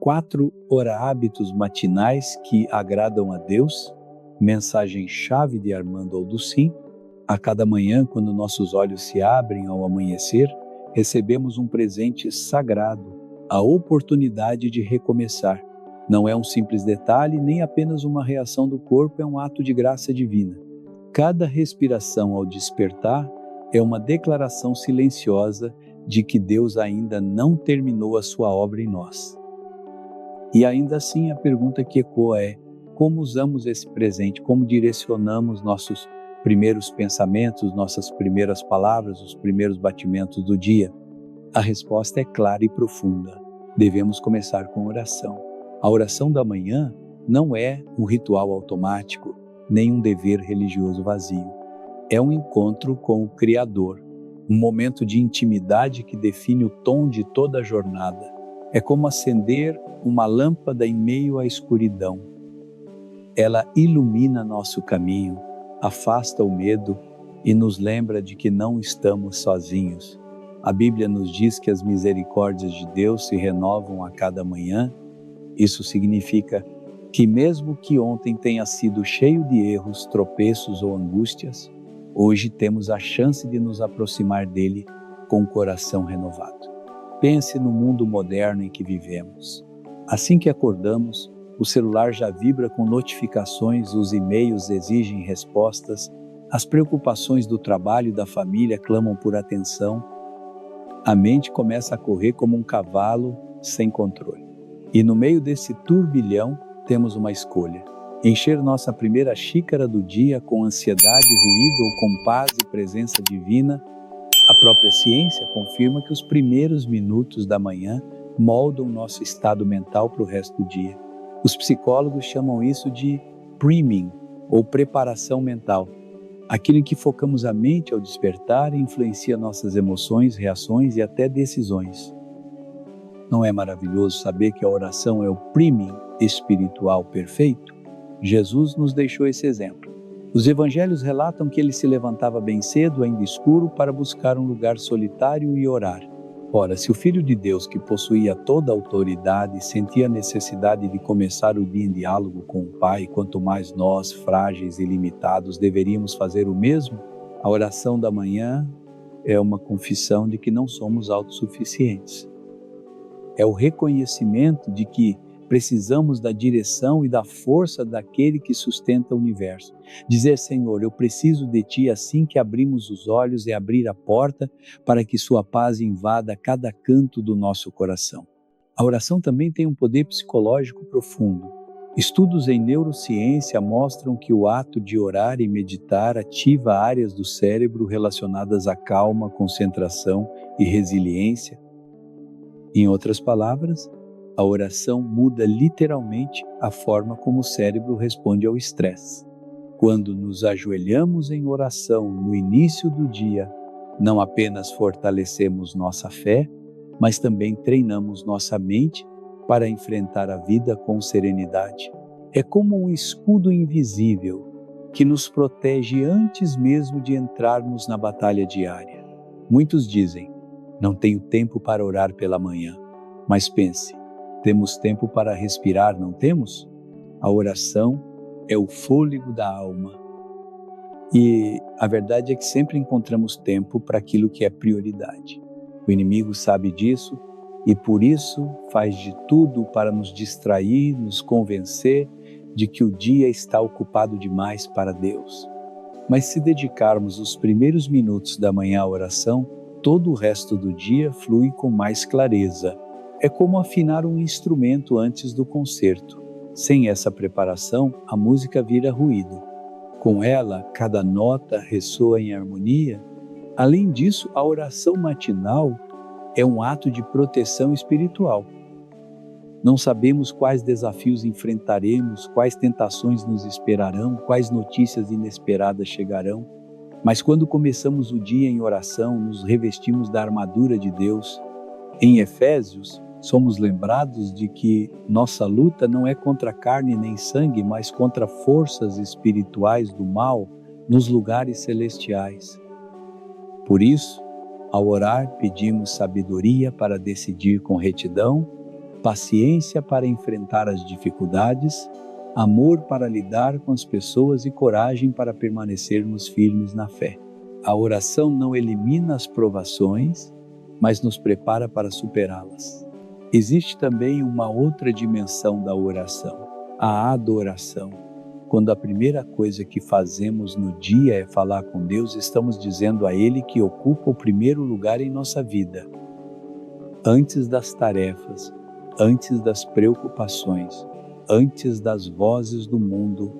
4 hábitos matinais que agradam a Deus, mensagem-chave de Armando Alducin. A cada manhã, quando nossos olhos se abrem ao amanhecer, recebemos um presente sagrado, a oportunidade de recomeçar. Não é um simples detalhe, nem apenas uma reação do corpo, é um ato de graça divina. Cada respiração ao despertar é uma declaração silenciosa de que Deus ainda não terminou a sua obra em nós. E ainda assim a pergunta que ecoa é: como usamos esse presente? Como direcionamos nossos primeiros pensamentos, nossas primeiras palavras, os primeiros batimentos do dia? A resposta é clara e profunda. Devemos começar com oração. A oração da manhã não é um ritual automático, nem um dever religioso vazio. É um encontro com o Criador, um momento de intimidade que define o tom de toda a jornada. É como acender uma lâmpada em meio à escuridão. Ela ilumina nosso caminho, afasta o medo e nos lembra de que não estamos sozinhos. A Bíblia nos diz que as misericórdias de Deus se renovam a cada manhã. Isso significa que mesmo que ontem tenha sido cheio de erros, tropeços ou angústias, hoje temos a chance de nos aproximar dele com o coração renovado. Pense no mundo moderno em que vivemos. Assim que acordamos, o celular já vibra com notificações, os e-mails exigem respostas, as preocupações do trabalho e da família clamam por atenção. A mente começa a correr como um cavalo sem controle. E no meio desse turbilhão, temos uma escolha: encher nossa primeira xícara do dia com ansiedade, ruído ou com paz e presença divina. A própria ciência confirma que os primeiros minutos da manhã moldam nosso estado mental para o resto do dia. Os psicólogos chamam isso de priming, ou preparação mental. Aquilo em que focamos a mente ao despertar influencia nossas emoções, reações e até decisões. Não é maravilhoso saber que a oração é o priming espiritual perfeito? Jesus nos deixou esse exemplo. Os evangelhos relatam que ele se levantava bem cedo, ainda escuro, para buscar um lugar solitário e orar. Ora, se o Filho de Deus, que possuía toda a autoridade, sentia a necessidade de começar o dia em diálogo com o Pai, quanto mais nós, frágeis e limitados, deveríamos fazer o mesmo? A oração da manhã é uma confissão de que não somos autossuficientes. É o reconhecimento de que precisamos da direção e da força daquele que sustenta o universo. Dizer: Senhor, eu preciso de Ti assim que abrimos os olhos e abrir a porta para que Sua paz invada cada canto do nosso coração. A oração também tem um poder psicológico profundo. Estudos em neurociência mostram que o ato de orar e meditar ativa áreas do cérebro relacionadas à calma, concentração e resiliência. Em outras palavras, a oração muda literalmente a forma como o cérebro responde ao estresse. Quando nos ajoelhamos em oração no início do dia, não apenas fortalecemos nossa fé, mas também treinamos nossa mente para enfrentar a vida com serenidade. É como um escudo invisível que nos protege antes mesmo de entrarmos na batalha diária. Muitos dizem: não tenho tempo para orar pela manhã. Mas pense, temos tempo para respirar, não temos? A oração é o fôlego da alma. E a verdade é que sempre encontramos tempo para aquilo que é prioridade. O inimigo sabe disso e por isso faz de tudo para nos distrair, nos convencer de que o dia está ocupado demais para Deus. Mas se dedicarmos os primeiros minutos da manhã à oração, todo o resto do dia flui com mais clareza. É como afinar um instrumento antes do concerto. Sem essa preparação, a música vira ruído. Com ela, cada nota ressoa em harmonia. Além disso, a oração matinal é um ato de proteção espiritual. Não sabemos quais desafios enfrentaremos, quais tentações nos esperarão, quais notícias inesperadas chegarão. Mas quando começamos o dia em oração, nos revestimos da armadura de Deus. Em Efésios, somos lembrados de que nossa luta não é contra carne nem sangue, mas contra forças espirituais do mal nos lugares celestiais. Por isso, ao orar, pedimos sabedoria para decidir com retidão, paciência para enfrentar as dificuldades, amor para lidar com as pessoas e coragem para permanecermos firmes na fé. A oração não elimina as provações, mas nos prepara para superá-las. Existe também uma outra dimensão da oração, a adoração. Quando a primeira coisa que fazemos no dia é falar com Deus, estamos dizendo a Ele que ocupa o primeiro lugar em nossa vida. Antes das tarefas, antes das preocupações, antes das vozes do mundo,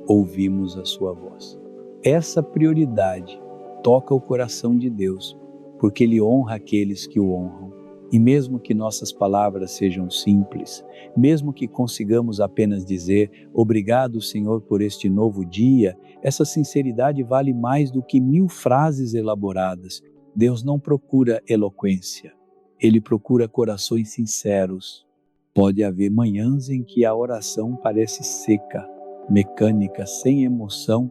ouvimos a sua voz. Essa prioridade toca o coração de Deus, porque Ele honra aqueles que o honram. E mesmo que nossas palavras sejam simples, mesmo que consigamos apenas dizer obrigado, Senhor, por este novo dia, essa sinceridade vale mais do que 1000 frases elaboradas. Deus não procura eloquência, Ele procura corações sinceros. Pode haver manhãs em que a oração parece seca, mecânica, sem emoção.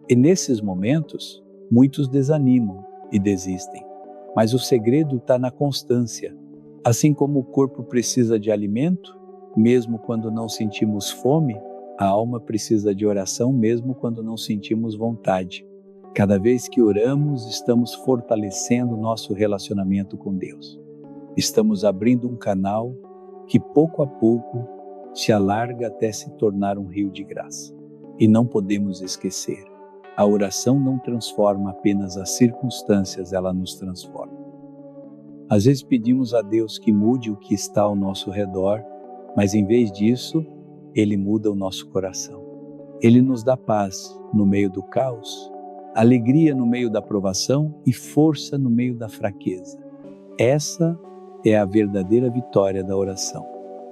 E nesses momentos, muitos desanimam e desistem. Mas o segredo está na constância. Assim como o corpo precisa de alimento, mesmo quando não sentimos fome, a alma precisa de oração mesmo quando não sentimos vontade. Cada vez que oramos, estamos fortalecendo nosso relacionamento com Deus. Estamos abrindo um canal que pouco a pouco se alarga até se tornar um rio de graça. E não podemos esquecer, a oração não transforma apenas as circunstâncias, ela nos transforma. Às vezes pedimos a Deus que mude o que está ao nosso redor, mas em vez disso, Ele muda o nosso coração. Ele nos dá paz no meio do caos, alegria no meio da provação e força no meio da fraqueza. Essa é a verdadeira vitória da oração.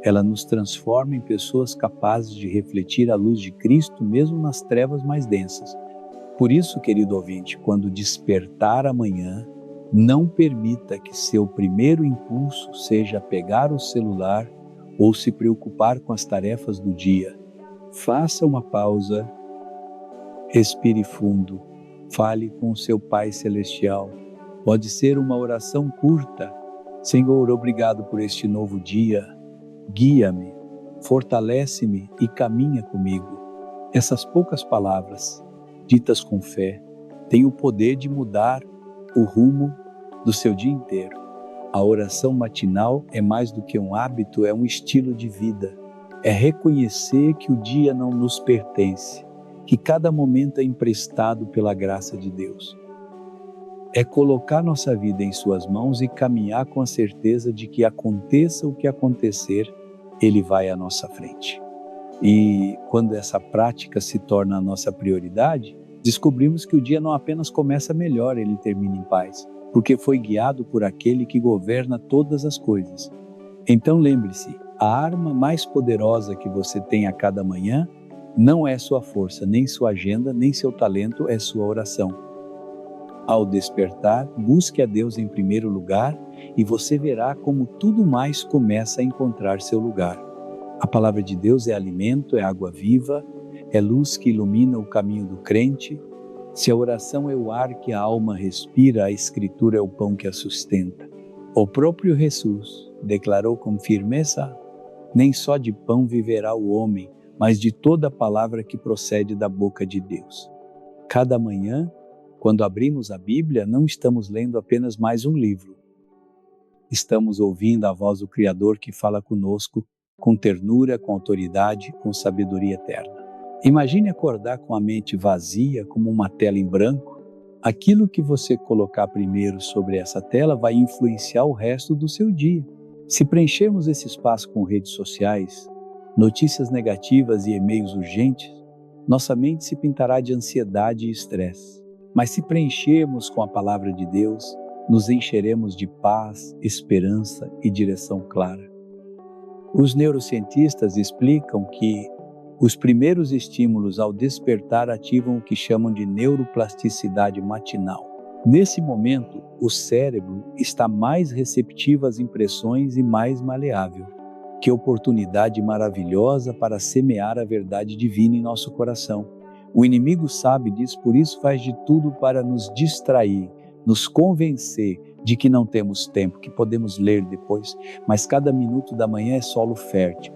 Ela nos transforma em pessoas capazes de refletir a luz de Cristo mesmo nas trevas mais densas. Por isso, querido ouvinte, quando despertar amanhã, não permita que seu primeiro impulso seja pegar o celular ou se preocupar com as tarefas do dia. Faça uma pausa, respire fundo, fale com o seu Pai Celestial. Pode ser uma oração curta. Senhor, obrigado por este novo dia. Guia-me, fortalece-me e caminha comigo. Essas poucas palavras, ditas com fé, têm o poder de mudar o rumo do seu dia inteiro. A oração matinal é mais do que um hábito, é um estilo de vida. É reconhecer que o dia não nos pertence, que cada momento é emprestado pela graça de Deus. É colocar nossa vida em suas mãos e caminhar com a certeza de que aconteça o que acontecer, Ele vai à nossa frente. E quando essa prática se torna a nossa prioridade, descobrimos que o dia não apenas começa melhor, ele termina em paz, porque foi guiado por aquele que governa todas as coisas. Então lembre-se, a arma mais poderosa que você tem a cada manhã não é sua força, nem sua agenda, nem seu talento, é sua oração. Ao despertar, busque a Deus em primeiro lugar e você verá como tudo mais começa a encontrar seu lugar. A palavra de Deus é alimento, é água viva, é luz que ilumina o caminho do crente. Se a oração é o ar que a alma respira, a Escritura é o pão que a sustenta. O próprio Jesus declarou com firmeza: nem só de pão viverá o homem, mas de toda palavra que procede da boca de Deus. Cada manhã, quando abrimos a Bíblia, não estamos lendo apenas mais um livro. Estamos ouvindo a voz do Criador que fala conosco com ternura, com autoridade, com sabedoria eterna. Imagine acordar com a mente vazia, como uma tela em branco. Aquilo que você colocar primeiro sobre essa tela vai influenciar o resto do seu dia. Se preenchermos esse espaço com redes sociais, notícias negativas e e-mails urgentes, nossa mente se pintará de ansiedade e estresse. Mas se preenchermos com a palavra de Deus, nos encheremos de paz, esperança e direção clara. Os neurocientistas explicam que os primeiros estímulos ao despertar ativam o que chamam de neuroplasticidade matinal. Nesse momento, o cérebro está mais receptivo às impressões e mais maleável. Que oportunidade maravilhosa para semear a verdade divina em nosso coração. O inimigo sabe disso, por isso faz de tudo para nos distrair, nos convencer, de que não temos tempo, que podemos ler depois, mas cada minuto da manhã é solo fértil.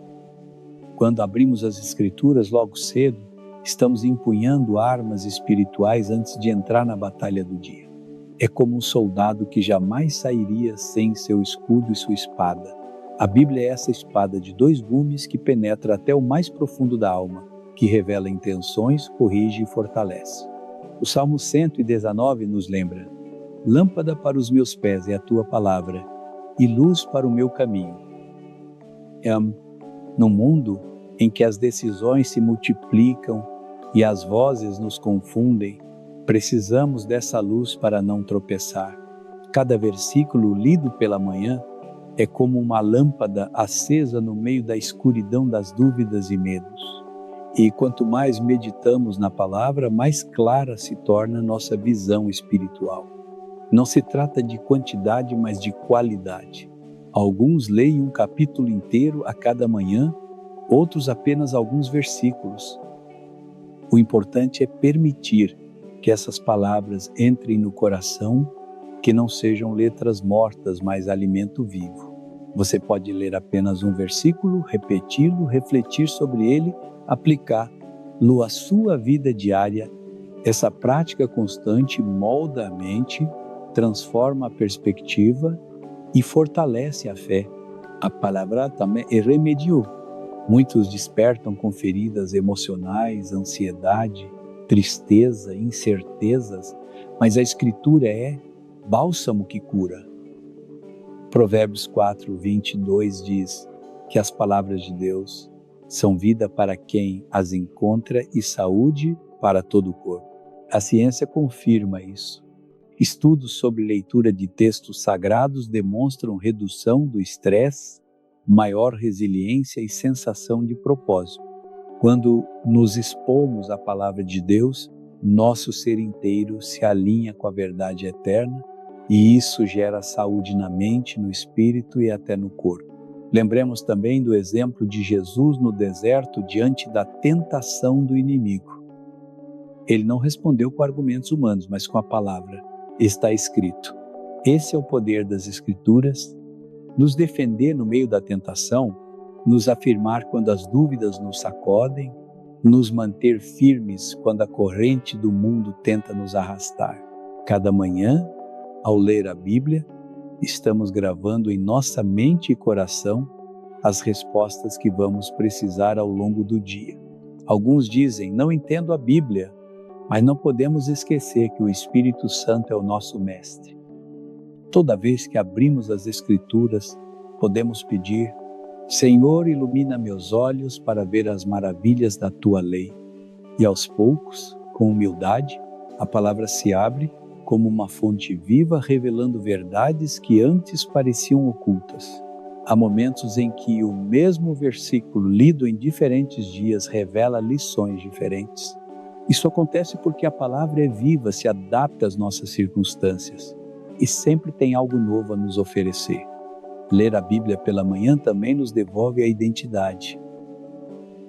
Quando abrimos as Escrituras logo cedo, estamos empunhando armas espirituais antes de entrar na batalha do dia. É como um soldado que jamais sairia sem seu escudo e sua espada. A Bíblia é essa espada de 2 gumes que penetra até o mais profundo da alma, que revela intenções, corrige e fortalece. O Salmo 119 nos lembra: lâmpada para os meus pés é a tua palavra, e luz para o meu caminho. No mundo em que as decisões se multiplicam e as vozes nos confundem, precisamos dessa luz para não tropeçar. Cada versículo lido pela manhã é como uma lâmpada acesa no meio da escuridão das dúvidas e medos. E quanto mais meditamos na palavra, mais clara se torna nossa visão espiritual. Não se trata de quantidade, mas de qualidade. Alguns leem um capítulo inteiro a cada manhã, outros apenas alguns versículos. O importante é permitir que essas palavras entrem no coração, que não sejam letras mortas, mas alimento vivo. Você pode ler apenas um versículo, repeti-lo, refletir sobre ele, aplicá-lo à sua vida diária. Essa prática constante molda a mente, transforma a perspectiva e fortalece a fé. A palavra também é remédio. Muitos despertam com feridas emocionais, ansiedade, tristeza, incertezas, mas a Escritura é bálsamo que cura. Provérbios 4:22 diz que as palavras de Deus são vida para quem as encontra e saúde para todo o corpo. A ciência confirma isso. Estudos sobre leitura de textos sagrados demonstram redução do estresse, maior resiliência e sensação de propósito. Quando nos expomos à palavra de Deus, nosso ser inteiro se alinha com a verdade eterna e isso gera saúde na mente, no espírito e até no corpo. Lembremos também do exemplo de Jesus no deserto diante da tentação do inimigo. Ele não respondeu com argumentos humanos, mas com a palavra. Está escrito. Esse é o poder das Escrituras, nos defender no meio da tentação, nos afirmar quando as dúvidas nos sacodem, nos manter firmes quando a corrente do mundo tenta nos arrastar. Cada manhã, ao ler a Bíblia, estamos gravando em nossa mente e coração as respostas que vamos precisar ao longo do dia. Alguns dizem, não entendo a Bíblia, mas não podemos esquecer que o Espírito Santo é o nosso mestre. Toda vez que abrimos as Escrituras, podemos pedir, Senhor, ilumina meus olhos para ver as maravilhas da Tua lei. E aos poucos, com humildade, a palavra se abre como uma fonte viva, revelando verdades que antes pareciam ocultas. Há momentos em que o mesmo versículo lido em diferentes dias revela lições diferentes. Isso acontece porque a palavra é viva, se adapta às nossas circunstâncias e sempre tem algo novo a nos oferecer. Ler a Bíblia pela manhã também nos devolve a identidade.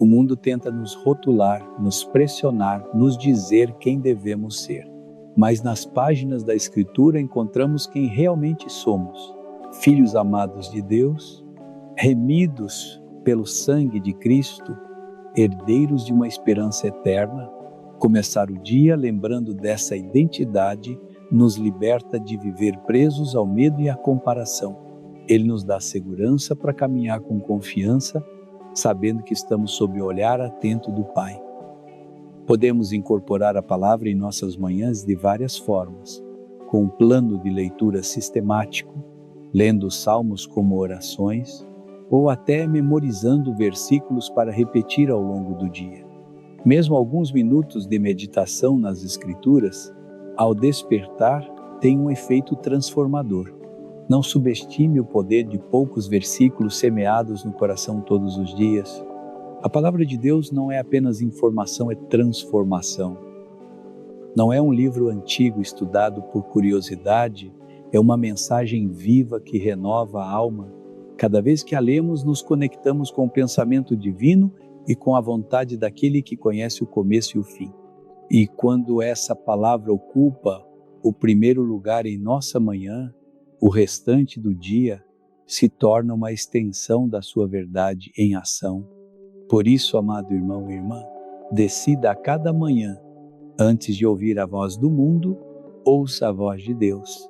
O mundo tenta nos rotular, nos pressionar, nos dizer quem devemos ser. Mas nas páginas da Escritura encontramos quem realmente somos. Filhos amados de Deus, remidos pelo sangue de Cristo, herdeiros de uma esperança eterna. Começar o dia lembrando dessa identidade nos liberta de viver presos ao medo e à comparação. Ele nos dá segurança para caminhar com confiança, sabendo que estamos sob o olhar atento do Pai. Podemos incorporar a palavra em nossas manhãs de várias formas, com um plano de leitura sistemático, lendo os salmos como orações, ou até memorizando versículos para repetir ao longo do dia. Mesmo alguns minutos de meditação nas Escrituras, ao despertar, tem um efeito transformador. Não subestime o poder de poucos versículos semeados no coração todos os dias. A palavra de Deus não é apenas informação, é transformação. Não é um livro antigo estudado por curiosidade, é uma mensagem viva que renova a alma. Cada vez que a lemos, nos conectamos com o pensamento divino e com a vontade daquele que conhece o começo e o fim. E quando essa palavra ocupa o primeiro lugar em nossa manhã, O restante do dia se torna uma extensão da sua verdade em ação. Por isso, amado irmão e irmã, decida a cada manhã, antes de ouvir a voz do mundo, ouça a voz de Deus.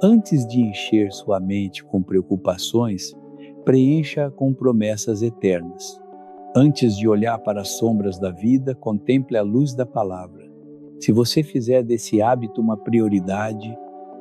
Antes de encher sua mente com preocupações, preencha com promessas eternas. Antes de olhar para as sombras da vida, contemple a luz da palavra. Se você fizer desse hábito uma prioridade,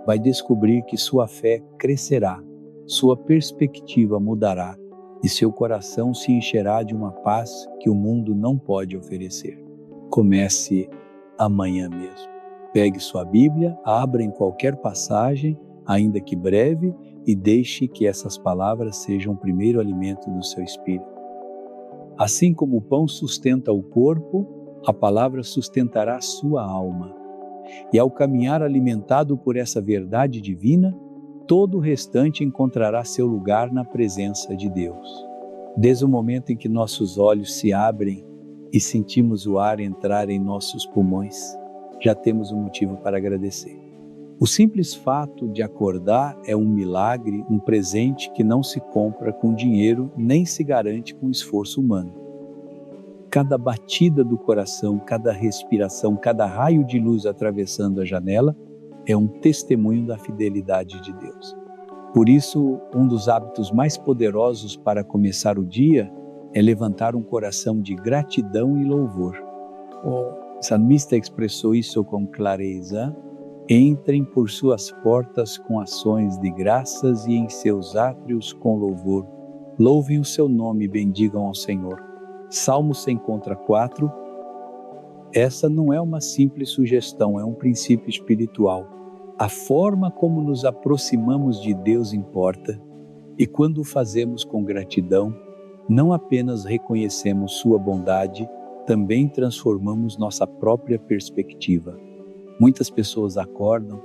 vai descobrir que sua fé crescerá, sua perspectiva mudará e seu coração se encherá de uma paz que o mundo não pode oferecer. Comece amanhã mesmo. Pegue sua Bíblia, abra em qualquer passagem, ainda que breve, e deixe que essas palavras sejam o primeiro alimento do seu espírito. Assim como o pão sustenta o corpo, a palavra sustentará a sua alma. E ao caminhar alimentado por essa verdade divina, todo o restante encontrará seu lugar na presença de Deus. Desde o momento em que nossos olhos se abrem e sentimos o ar entrar em nossos pulmões, já temos um motivo para agradecer. O simples fato de acordar é um milagre, um presente que não se compra com dinheiro nem se garante com esforço humano. Cada batida do coração, cada respiração, cada raio de luz atravessando a janela é um testemunho da fidelidade de Deus. Por isso, um dos hábitos mais poderosos para começar o dia é levantar um coração de gratidão e louvor. O salmista expressou isso com clareza. Entrem por suas portas com ações de graças e em seus átrios com louvor. Louvem o seu nome e bendigam ao Senhor. Salmo 104. Essa não é uma simples sugestão, é um princípio espiritual. A forma como nos aproximamos de Deus importa, e quando o fazemos com gratidão, não apenas reconhecemos sua bondade, também transformamos nossa própria perspectiva. Muitas pessoas acordam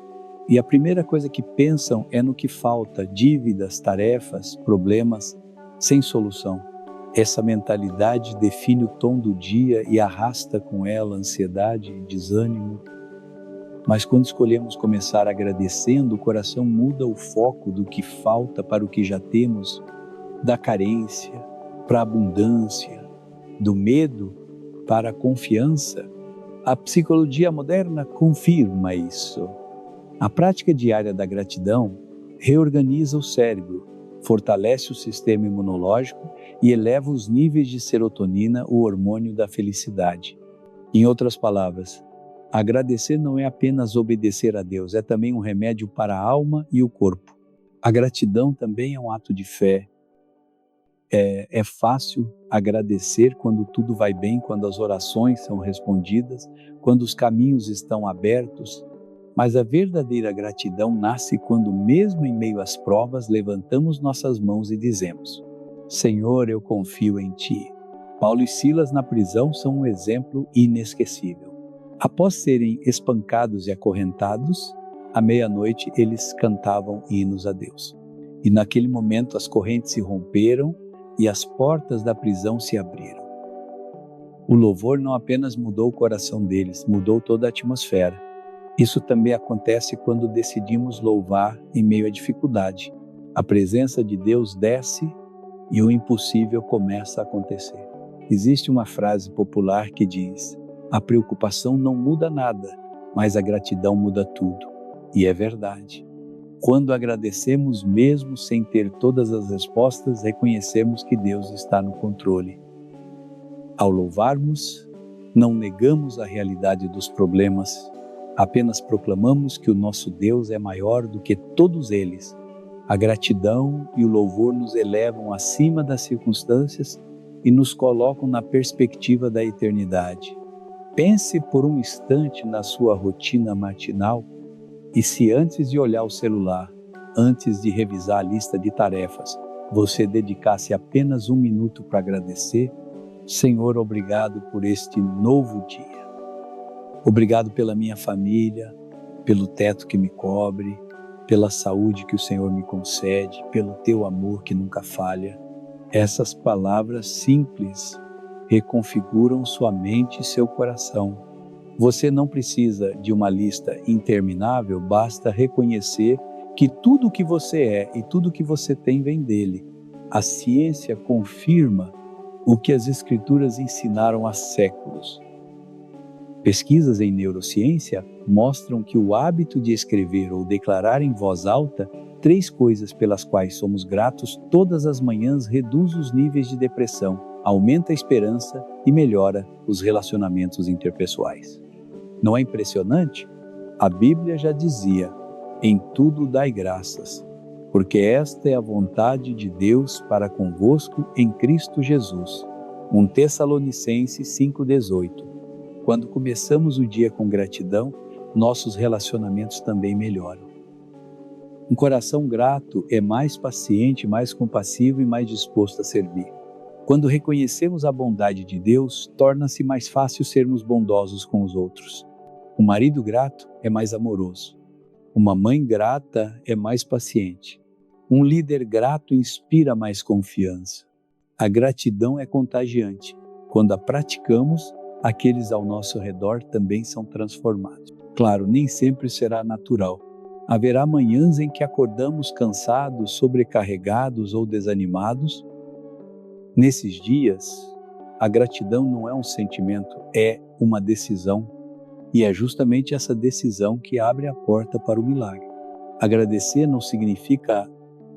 e a primeira coisa que pensam é no que falta, dívidas, tarefas, problemas, sem solução. Essa mentalidade define o tom do dia e arrasta com ela ansiedade e desânimo. Mas quando escolhemos começar agradecendo, o coração muda o foco do que falta para o que já temos, da carência para a abundância, do medo para a confiança. A psicologia moderna confirma isso. A prática diária da gratidão reorganiza o cérebro, fortalece o sistema imunológico e eleva os níveis de serotonina, o hormônio da felicidade. Em outras palavras, agradecer não é apenas obedecer a Deus, é também um remédio para a alma e o corpo. A gratidão também é um ato de fé. É fácil agradecer quando tudo vai bem, quando as orações são respondidas, quando os caminhos estão abertos, mas a verdadeira gratidão nasce quando, mesmo em meio às provas, levantamos nossas mãos e dizemos: Senhor, eu confio em Ti. Paulo e Silas na prisão são um exemplo inesquecível. Após serem espancados e acorrentados, à meia-noite eles cantavam hinos a Deus. E naquele momento as correntes se romperam e as portas da prisão se abriram. O louvor não apenas mudou o coração deles, mudou toda a atmosfera. Isso também acontece quando decidimos louvar em meio à dificuldade. A presença de Deus desce e o impossível começa a acontecer. Existe uma frase popular que diz: a preocupação não muda nada, mas a gratidão muda tudo. E é verdade. Quando agradecemos mesmo sem ter todas as respostas, reconhecemos que Deus está no controle. Ao louvarmos, não negamos a realidade dos problemas, apenas proclamamos que o nosso Deus é maior do que todos eles. A gratidão e o louvor nos elevam acima das circunstâncias e nos colocam na perspectiva da eternidade. Pense por um instante na sua rotina matinal e se antes de olhar o celular, antes de revisar a lista de tarefas, você dedicasse apenas 1 minuto para agradecer: Senhor, obrigado por este novo dia. Obrigado pela minha família, pelo teto que me cobre, pela saúde que o Senhor me concede, pelo teu amor que nunca falha. Essas palavras simples reconfiguram sua mente e seu coração. Você não precisa de uma lista interminável, basta reconhecer que tudo o que você é e tudo o que você tem vem dele. A ciência confirma o que as Escrituras ensinaram há séculos. Pesquisas em neurociência mostram que o hábito de escrever ou declarar em voz alta 3 coisas pelas quais somos gratos todas as manhãs reduz os níveis de depressão, aumenta a esperança e melhora os relacionamentos interpessoais. Não é impressionante? A Bíblia já dizia: em tudo dai graças, porque esta é a vontade de Deus para convosco em Cristo Jesus. 1 Tessalonicenses 5,18. Quando começamos o dia com gratidão, nossos relacionamentos também melhoram. Um coração grato é mais paciente, mais compassivo e mais disposto a servir. Quando reconhecemos a bondade de Deus, torna-se mais fácil sermos bondosos com os outros. Um marido grato é mais amoroso. Uma mãe grata é mais paciente. Um líder grato inspira mais confiança. A gratidão é contagiante. Quando a praticamos, aqueles ao nosso redor também são transformados. Claro, nem sempre será natural. Haverá manhãs em que acordamos cansados, sobrecarregados ou desanimados. Nesses dias, a gratidão não é um sentimento, é uma decisão. E é justamente essa decisão que abre a porta para o milagre. Agradecer não significa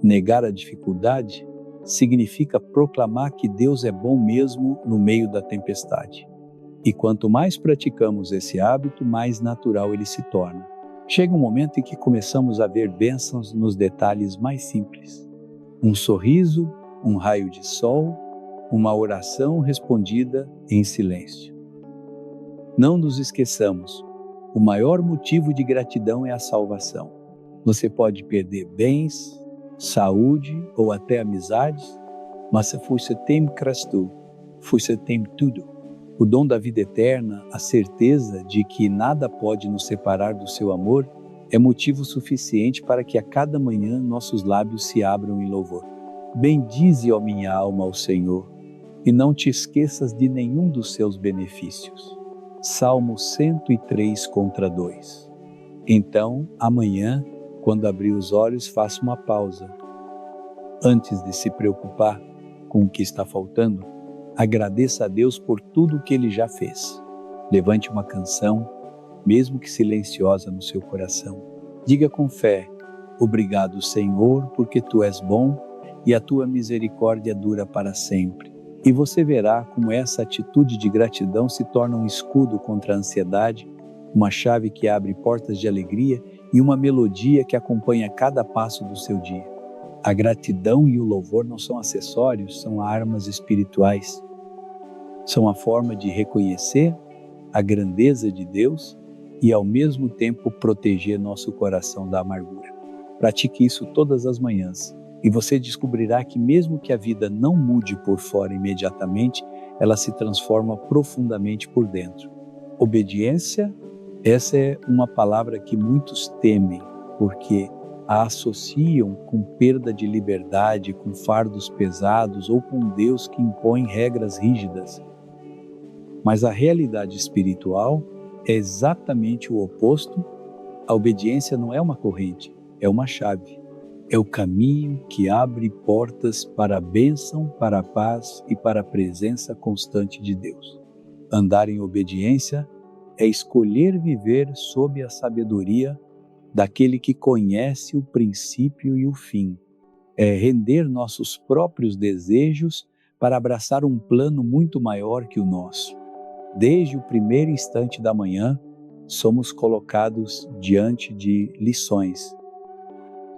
negar a dificuldade, significa proclamar que Deus é bom mesmo no meio da tempestade. E quanto mais praticamos esse hábito, mais natural ele se torna. Chega um momento em que começamos a ver bênçãos nos detalhes mais simples. Um sorriso, um raio de sol, uma oração respondida em silêncio. Não nos esqueçamos, o maior motivo de gratidão é a salvação. Você pode perder bens, saúde ou até amizades, mas se você tem Cristo, você tem tudo. O dom da vida eterna, a certeza de que nada pode nos separar do seu amor, é motivo suficiente para que a cada manhã nossos lábios se abram em louvor. Bendize, ó minha alma, ao Senhor, e não te esqueças de nenhum dos seus benefícios. Salmo 103:2. Então, amanhã, quando abrir os olhos, faça uma pausa. Antes de se preocupar com o que está faltando, agradeça a Deus por tudo o que Ele já fez. Levante uma canção, mesmo que silenciosa no seu coração. Diga com fé: obrigado, Senhor, porque Tu és bom e a Tua misericórdia dura para sempre. E você verá como essa atitude de gratidão se torna um escudo contra a ansiedade, uma chave que abre portas de alegria e uma melodia que acompanha cada passo do seu dia. A gratidão e o louvor não são acessórios, são armas espirituais. São a forma de reconhecer a grandeza de Deus e, ao mesmo tempo, proteger nosso coração da amargura. Pratique isso todas as manhãs e você descobrirá que, mesmo que a vida não mude por fora imediatamente, ela se transforma profundamente por dentro. Obediência, essa é uma palavra que muitos temem, porque a associam com perda de liberdade, com fardos pesados ou com Deus que impõe regras rígidas. Mas a realidade espiritual é exatamente o oposto. A obediência não é uma corrente, é uma chave. É o caminho que abre portas para a bênção, para a paz e para a presença constante de Deus. Andar em obediência é escolher viver sob a sabedoria daquele que conhece o princípio e o fim. É render nossos próprios desejos para abraçar um plano muito maior que o nosso. Desde o primeiro instante da manhã, somos colocados diante de lições.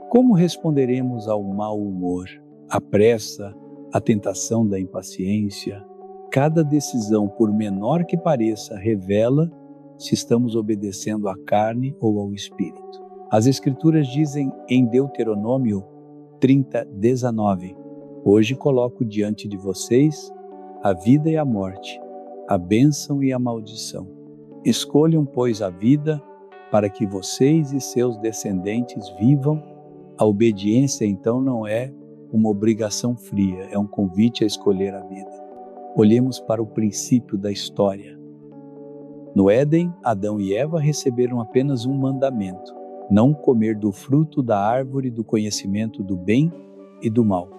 Como responderemos ao mau humor, à pressa, à tentação da impaciência? Cada decisão, por menor que pareça, revela se estamos obedecendo à carne ou ao Espírito. As Escrituras dizem em Deuteronômio 30:19: hoje coloco diante de vocês a vida e a morte, a bênção e a maldição. Escolham, pois, a vida para que vocês e seus descendentes vivam. A obediência, então, não é uma obrigação fria, é um convite a escolher a vida. Olhemos para o princípio da história. No Éden, Adão e Eva receberam apenas um mandamento: não comer do fruto da árvore do conhecimento do bem e do mal.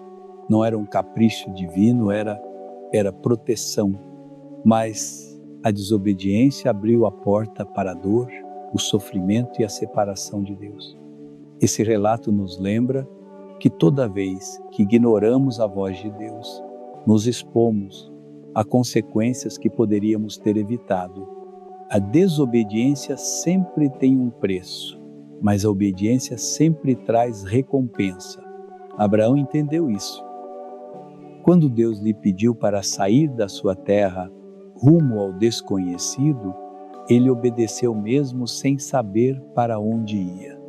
Não era um capricho divino, era proteção. Mas a desobediência abriu a porta para a dor, o sofrimento e a separação de Deus. Esse relato nos lembra que toda vez que ignoramos a voz de Deus, nos expomos a consequências que poderíamos ter evitado. A desobediência sempre tem um preço, mas a obediência sempre traz recompensa. Abraão entendeu isso. Quando Deus lhe pediu para sair da sua terra rumo ao desconhecido, ele obedeceu mesmo sem saber para onde ia.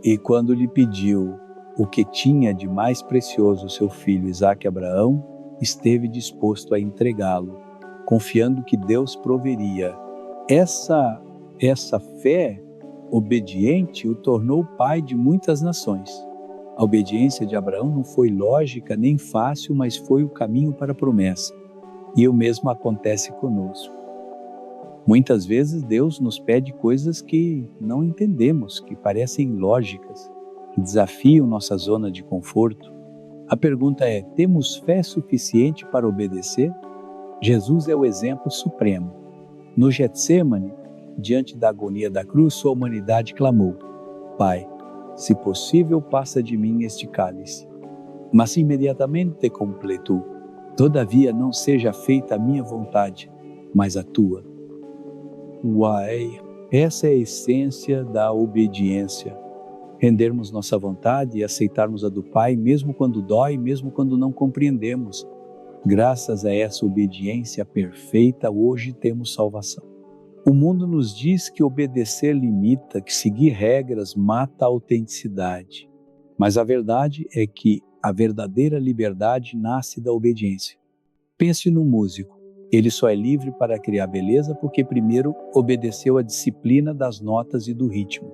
E quando lhe pediu o que tinha de mais precioso seu filho Isaque, Abraão esteve disposto a entregá-lo, confiando que Deus proveria. Essa fé obediente o tornou pai de muitas nações. A obediência de Abraão não foi lógica nem fácil, mas foi o caminho para a promessa. E o mesmo acontece conosco. Muitas vezes Deus nos pede coisas que não entendemos, que parecem ilógicas, que desafiam nossa zona de conforto. A pergunta é: temos fé suficiente para obedecer? Jesus é o exemplo supremo. No Getsêmani, diante da agonia da cruz, sua humanidade clamou: Pai, se possível, passa de mim este cálice. Mas imediatamente completou: todavia não seja feita a minha vontade, mas a tua. Uai, essa é a essência da obediência. Rendermos nossa vontade e aceitarmos a do Pai, mesmo quando dói, mesmo quando não compreendemos. Graças a essa obediência perfeita, hoje temos salvação. O mundo nos diz que obedecer limita, que seguir regras mata a autenticidade. Mas a verdade é que a verdadeira liberdade nasce da obediência. Pense no músico. Ele só é livre para criar beleza porque primeiro obedeceu à disciplina das notas e do ritmo.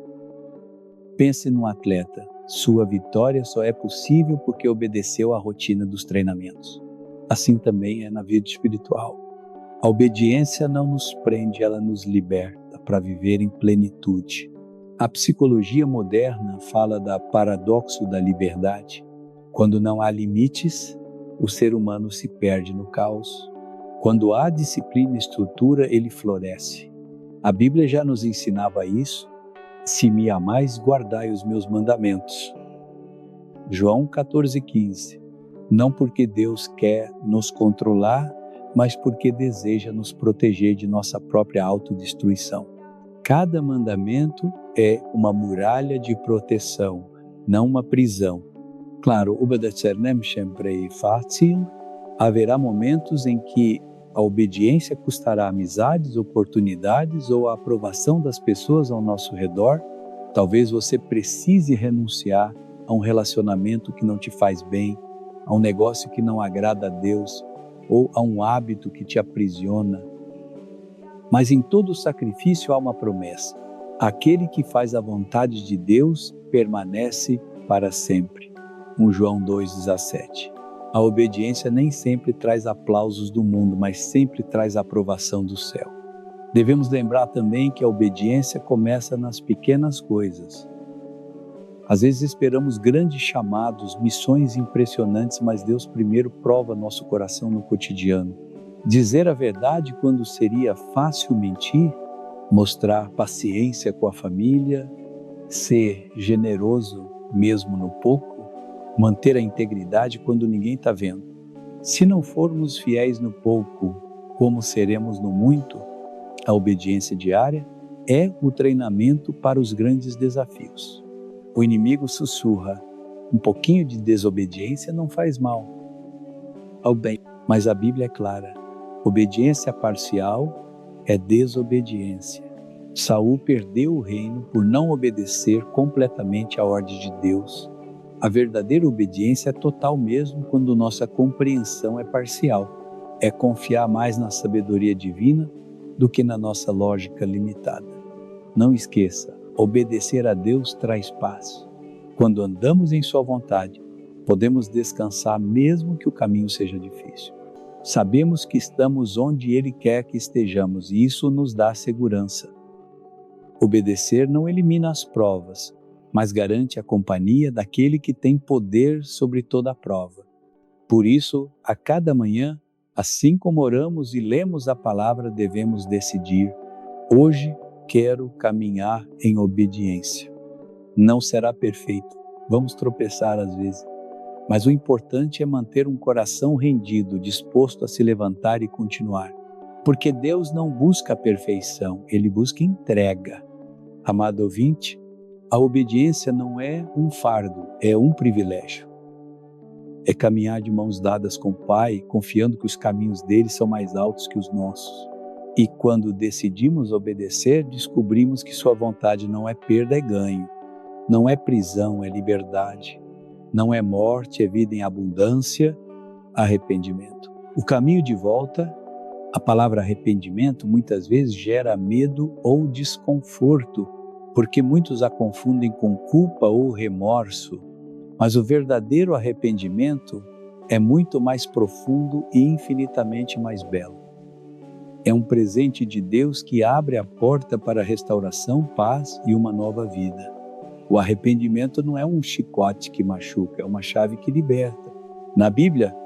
Pense num atleta. Sua vitória só é possível porque obedeceu à rotina dos treinamentos. Assim também é na vida espiritual. A obediência não nos prende, ela nos liberta para viver em plenitude. A psicologia moderna fala do paradoxo da liberdade. Quando não há limites, o ser humano se perde no caos. Quando há disciplina e estrutura, ele floresce. A Bíblia já nos ensinava isso. Se me amais, guardai os meus mandamentos. João 14,15. Não porque Deus quer nos controlar, mas porque deseja nos proteger de nossa própria autodestruição. Cada mandamento é uma muralha de proteção, não uma prisão. Claro, obedecer nem sempre é fácil. Haverá momentos em que a obediência custará amizades, oportunidades ou a aprovação das pessoas ao nosso redor. Talvez você precise renunciar a um relacionamento que não te faz bem, a um negócio que não agrada a Deus ou a um hábito que te aprisiona. Mas em todo sacrifício há uma promessa. Aquele que faz a vontade de Deus permanece para sempre. 1 João 2,17. A obediência nem sempre traz aplausos do mundo, mas sempre traz a aprovação do céu. Devemos lembrar também que a obediência começa nas pequenas coisas. Às vezes esperamos grandes chamados, missões impressionantes, mas Deus primeiro prova nosso coração no cotidiano. Dizer a verdade quando seria fácil mentir, mostrar paciência com a família, ser generoso mesmo no pouco, manter a integridade quando ninguém está vendo. Se não formos fiéis no pouco, como seremos no muito? A obediência diária é o treinamento para os grandes desafios. O inimigo sussurra: um pouquinho de desobediência não faz mal ao bem, mas a Bíblia é clara: obediência parcial é desobediência. Saul perdeu o reino por não obedecer completamente à ordem de Deus. A verdadeira obediência é total mesmo quando nossa compreensão é parcial. É confiar mais na sabedoria divina do que na nossa lógica limitada. Não esqueça, obedecer a Deus traz paz. Quando andamos em sua vontade, podemos descansar mesmo que o caminho seja difícil. Sabemos que estamos onde Ele quer que estejamos e isso nos dá segurança. Obedecer não elimina as provas, mas garante a companhia daquele que tem poder sobre toda a prova. Por isso, a cada manhã, assim como oramos e lemos a palavra, devemos decidir: hoje quero caminhar em obediência. Não será perfeito, vamos tropeçar às vezes, mas o importante é manter um coração rendido, disposto a se levantar e continuar. Porque Deus não busca a perfeição, Ele busca entrega. Amado ouvinte, a obediência não é um fardo, é um privilégio. É caminhar de mãos dadas com o Pai, confiando que os caminhos dele são mais altos que os nossos. E quando decidimos obedecer, descobrimos que sua vontade não é perda, é ganho. Não é prisão, é liberdade. Não é morte, é vida em abundância, arrependimento. O caminho de volta, a palavra arrependimento, muitas vezes gera medo ou desconforto, porque muitos a confundem com culpa ou remorso. Mas o verdadeiro arrependimento é muito mais profundo e infinitamente mais belo. É um presente de Deus que abre a porta para restauração, paz e uma nova vida. O arrependimento não é um chicote que machuca, é uma chave que liberta. Na Bíblia,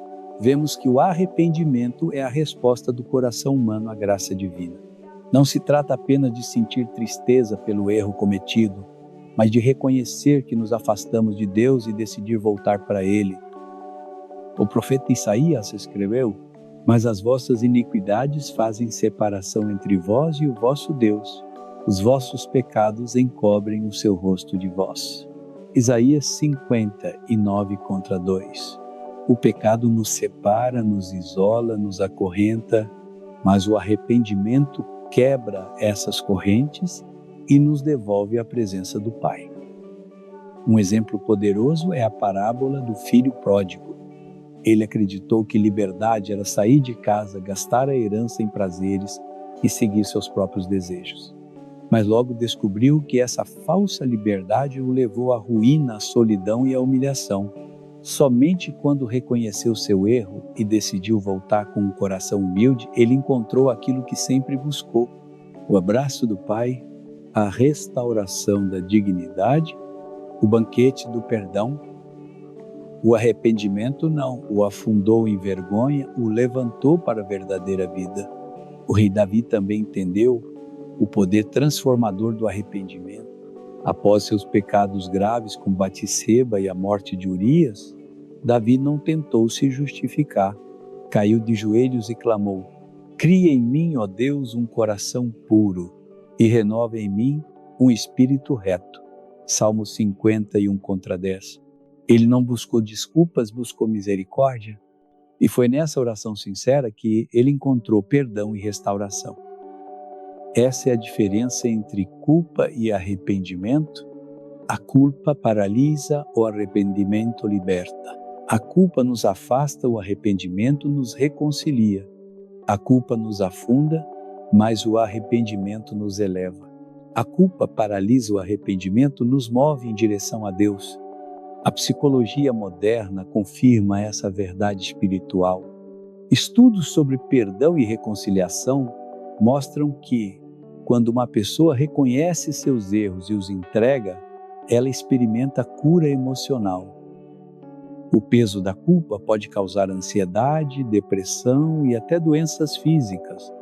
vemos que o arrependimento é a resposta do coração humano à graça divina. Não se trata apenas de sentir tristeza pelo erro cometido, mas de reconhecer que nos afastamos de Deus e decidir voltar para Ele. O profeta Isaías escreveu: mas as vossas iniquidades fazem separação entre vós e o vosso Deus. Os vossos pecados encobrem o seu rosto de vós. Isaías 59:2. O pecado nos separa, nos isola, nos acorrenta, mas o arrependimento quebra essas correntes e nos devolve à presença do Pai. Um exemplo poderoso é a parábola do filho pródigo. Ele acreditou que liberdade era sair de casa, gastar a herança em prazeres e seguir seus próprios desejos. Mas logo descobriu que essa falsa liberdade o levou à ruína, à solidão e à humilhação. Somente quando reconheceu seu erro e decidiu voltar com um coração humilde, ele encontrou aquilo que sempre buscou: o abraço do Pai, a restauração da dignidade, o banquete do perdão. O arrependimento não o afundou em vergonha, o levantou para a verdadeira vida. O rei Davi também entendeu o poder transformador do arrependimento. Após seus pecados graves com Batseba e a morte de Urias, Davi não tentou se justificar. Caiu de joelhos e clamou: cria em mim, ó Deus, um coração puro e renova em mim um espírito reto. Salmo 51:10. Ele não buscou desculpas, buscou misericórdia. E foi nessa oração sincera que ele encontrou perdão e restauração. Essa é a diferença entre culpa e arrependimento. A culpa paralisa, o arrependimento liberta. A culpa nos afasta, o arrependimento nos reconcilia. A culpa nos afunda, mas o arrependimento nos eleva. A culpa paralisa, o arrependimento nos move em direção a Deus. A psicologia moderna confirma essa verdade espiritual. Estudos sobre perdão e reconciliação mostram que, quando uma pessoa reconhece seus erros e os entrega, ela experimenta cura emocional. O peso da culpa pode causar ansiedade, depressão e até doenças físicas,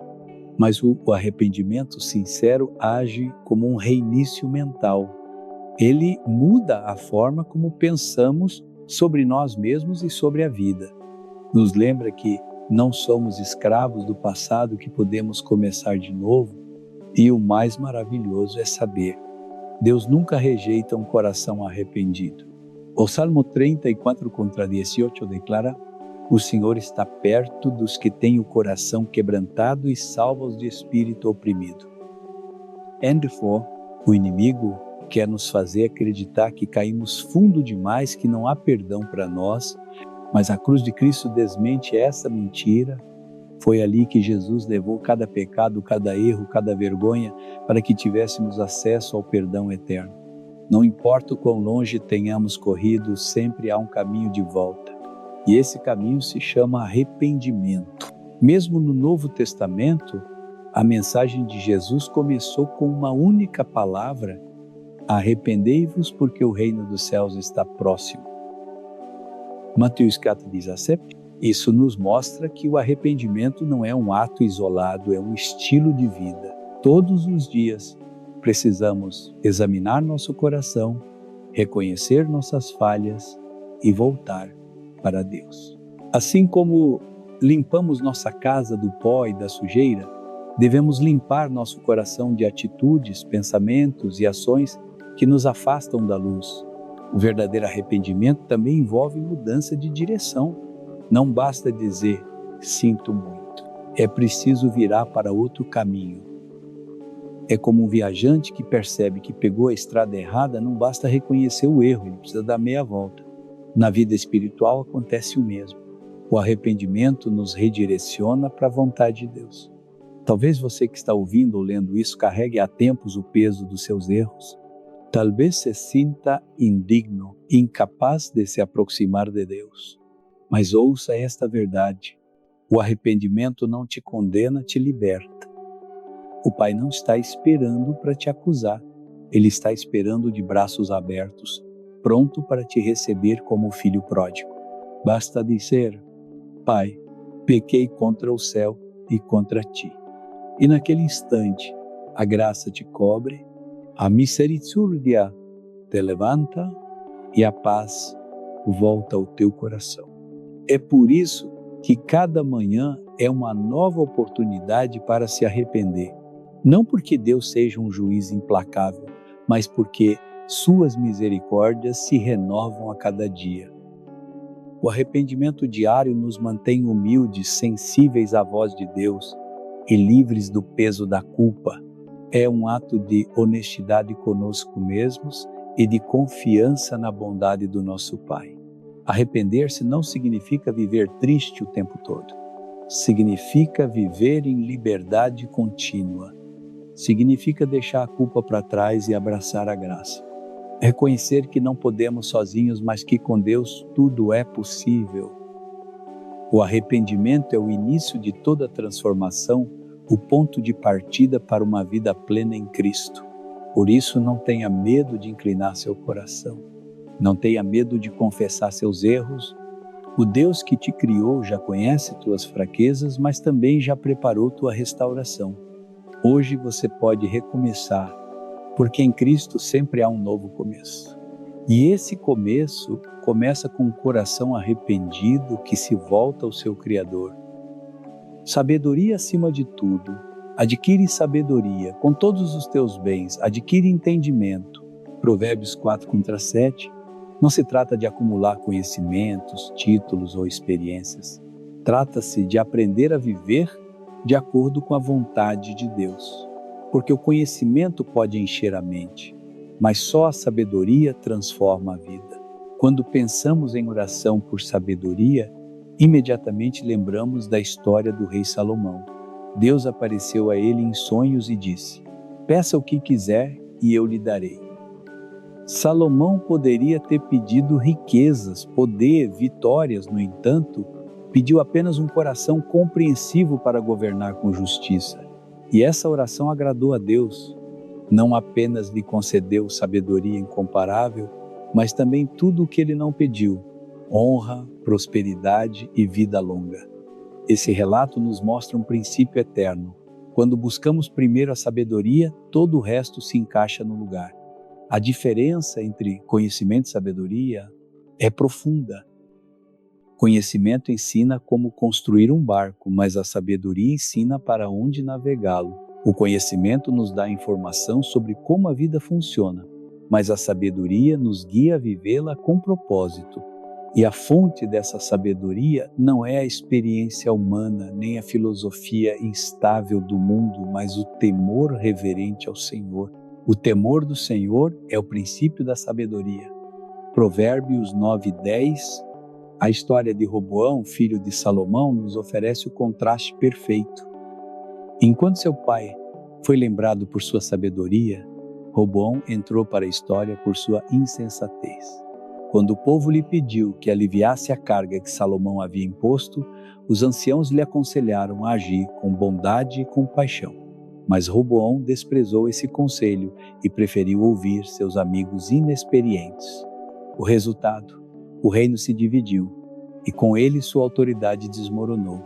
mas o arrependimento sincero age como um reinício mental. Ele muda a forma como pensamos sobre nós mesmos e sobre a vida. Nos lembra que não somos escravos do passado, que podemos começar de novo. E o mais maravilhoso é saber: Deus nunca rejeita um coração arrependido. O Salmo 34:18 declara: o Senhor está perto dos que têm o coração quebrantado e salva os de espírito oprimido. Henry Ford, o inimigo, quer nos fazer acreditar que caímos fundo demais, que não há perdão para nós, mas a cruz de Cristo desmente essa mentira. Foi ali que Jesus levou cada pecado, cada erro, cada vergonha, para que tivéssemos acesso ao perdão eterno. Não importa o quão longe tenhamos corrido, sempre há um caminho de volta. E esse caminho se chama arrependimento. Mesmo no Novo Testamento, a mensagem de Jesus começou com uma única palavra Arrependei-vos, porque o reino dos céus está próximo. Mateus 4,17. Isso nos mostra que o arrependimento não é um ato isolado, é um estilo de vida. Todos os dias precisamos examinar nosso coração, reconhecer nossas falhas e voltar para Deus. Assim como limpamos nossa casa do pó e da sujeira, devemos limpar nosso coração de atitudes, pensamentos e ações que nos afastam da luz. O verdadeiro arrependimento também envolve mudança de direção. Não basta dizer, sinto muito. É preciso virar para outro caminho. É como um viajante que percebe que pegou a estrada errada, não basta reconhecer o erro, ele precisa dar meia volta. Na vida espiritual acontece o mesmo. O arrependimento nos redireciona para a vontade de Deus. Talvez você que está ouvindo ou lendo isso carregue há tempos o peso dos seus erros. Talvez se sinta indigno, incapaz de se aproximar de Deus. Mas ouça esta verdade: o arrependimento não te condena, te liberta. O Pai não está esperando para te acusar, Ele está esperando de braços abertos, pronto para te receber como filho pródigo. Basta dizer: Pai, pequei contra o céu e contra ti. E naquele instante, a graça te cobre, a misericórdia te levanta e a paz volta ao teu coração. É por isso que cada manhã é uma nova oportunidade para se arrepender. Não porque Deus seja um juiz implacável, mas porque suas misericórdias se renovam a cada dia. O arrependimento diário nos mantém humildes, sensíveis à voz de Deus e livres do peso da culpa. É um ato de honestidade conosco mesmos e de confiança na bondade do nosso Pai. Arrepender-se não significa viver triste o tempo todo. Significa viver em liberdade contínua. Significa deixar a culpa para trás e abraçar a graça. Reconhecer que não podemos sozinhos, mas que com Deus tudo é possível. O arrependimento é o início de toda transformação, o ponto de partida para uma vida plena em Cristo. Por isso, não tenha medo de inclinar seu coração. Não tenha medo de confessar seus erros. O Deus que te criou já conhece tuas fraquezas, mas também já preparou tua restauração. Hoje você pode recomeçar, porque em Cristo sempre há um novo começo. E esse começo começa com um coração arrependido que se volta ao seu Criador. Sabedoria acima de tudo. Adquire sabedoria com todos os teus bens, adquire entendimento. Provérbios 4:7. Não se trata de acumular conhecimentos, títulos ou experiências. Trata-se de aprender a viver de acordo com a vontade de Deus. Porque o conhecimento pode encher a mente, mas só a sabedoria transforma a vida. Quando pensamos em oração por sabedoria, imediatamente lembramos da história do rei Salomão. Deus apareceu a ele em sonhos e disse: peça o que quiser e eu lhe darei. Salomão poderia ter pedido riquezas, poder, vitórias, no entanto, pediu apenas um coração compreensivo para governar com justiça. E essa oração agradou a Deus. Não apenas lhe concedeu sabedoria incomparável, mas também tudo o que ele não pediu: honra, prosperidade e vida longa. Esse relato nos mostra um princípio eterno. Quando buscamos primeiro a sabedoria, todo o resto se encaixa no lugar. A diferença entre conhecimento e sabedoria é profunda. Conhecimento ensina como construir um barco, mas a sabedoria ensina para onde navegá-lo. O conhecimento nos dá informação sobre como a vida funciona, mas a sabedoria nos guia a vivê-la com propósito. E a fonte dessa sabedoria não é a experiência humana, nem a filosofia instável do mundo, mas o temor reverente ao Senhor. O temor do Senhor é o princípio da sabedoria. Provérbios 9:10. A história de Roboão, filho de Salomão, nos oferece o contraste perfeito. Enquanto seu pai foi lembrado por sua sabedoria, Roboão entrou para a história por sua insensatez. Quando o povo lhe pediu que aliviasse a carga que Salomão havia imposto, os anciãos lhe aconselharam a agir com bondade e compaixão. Mas Roboão desprezou esse conselho e preferiu ouvir seus amigos inexperientes. O resultado: o reino se dividiu e com ele sua autoridade desmoronou.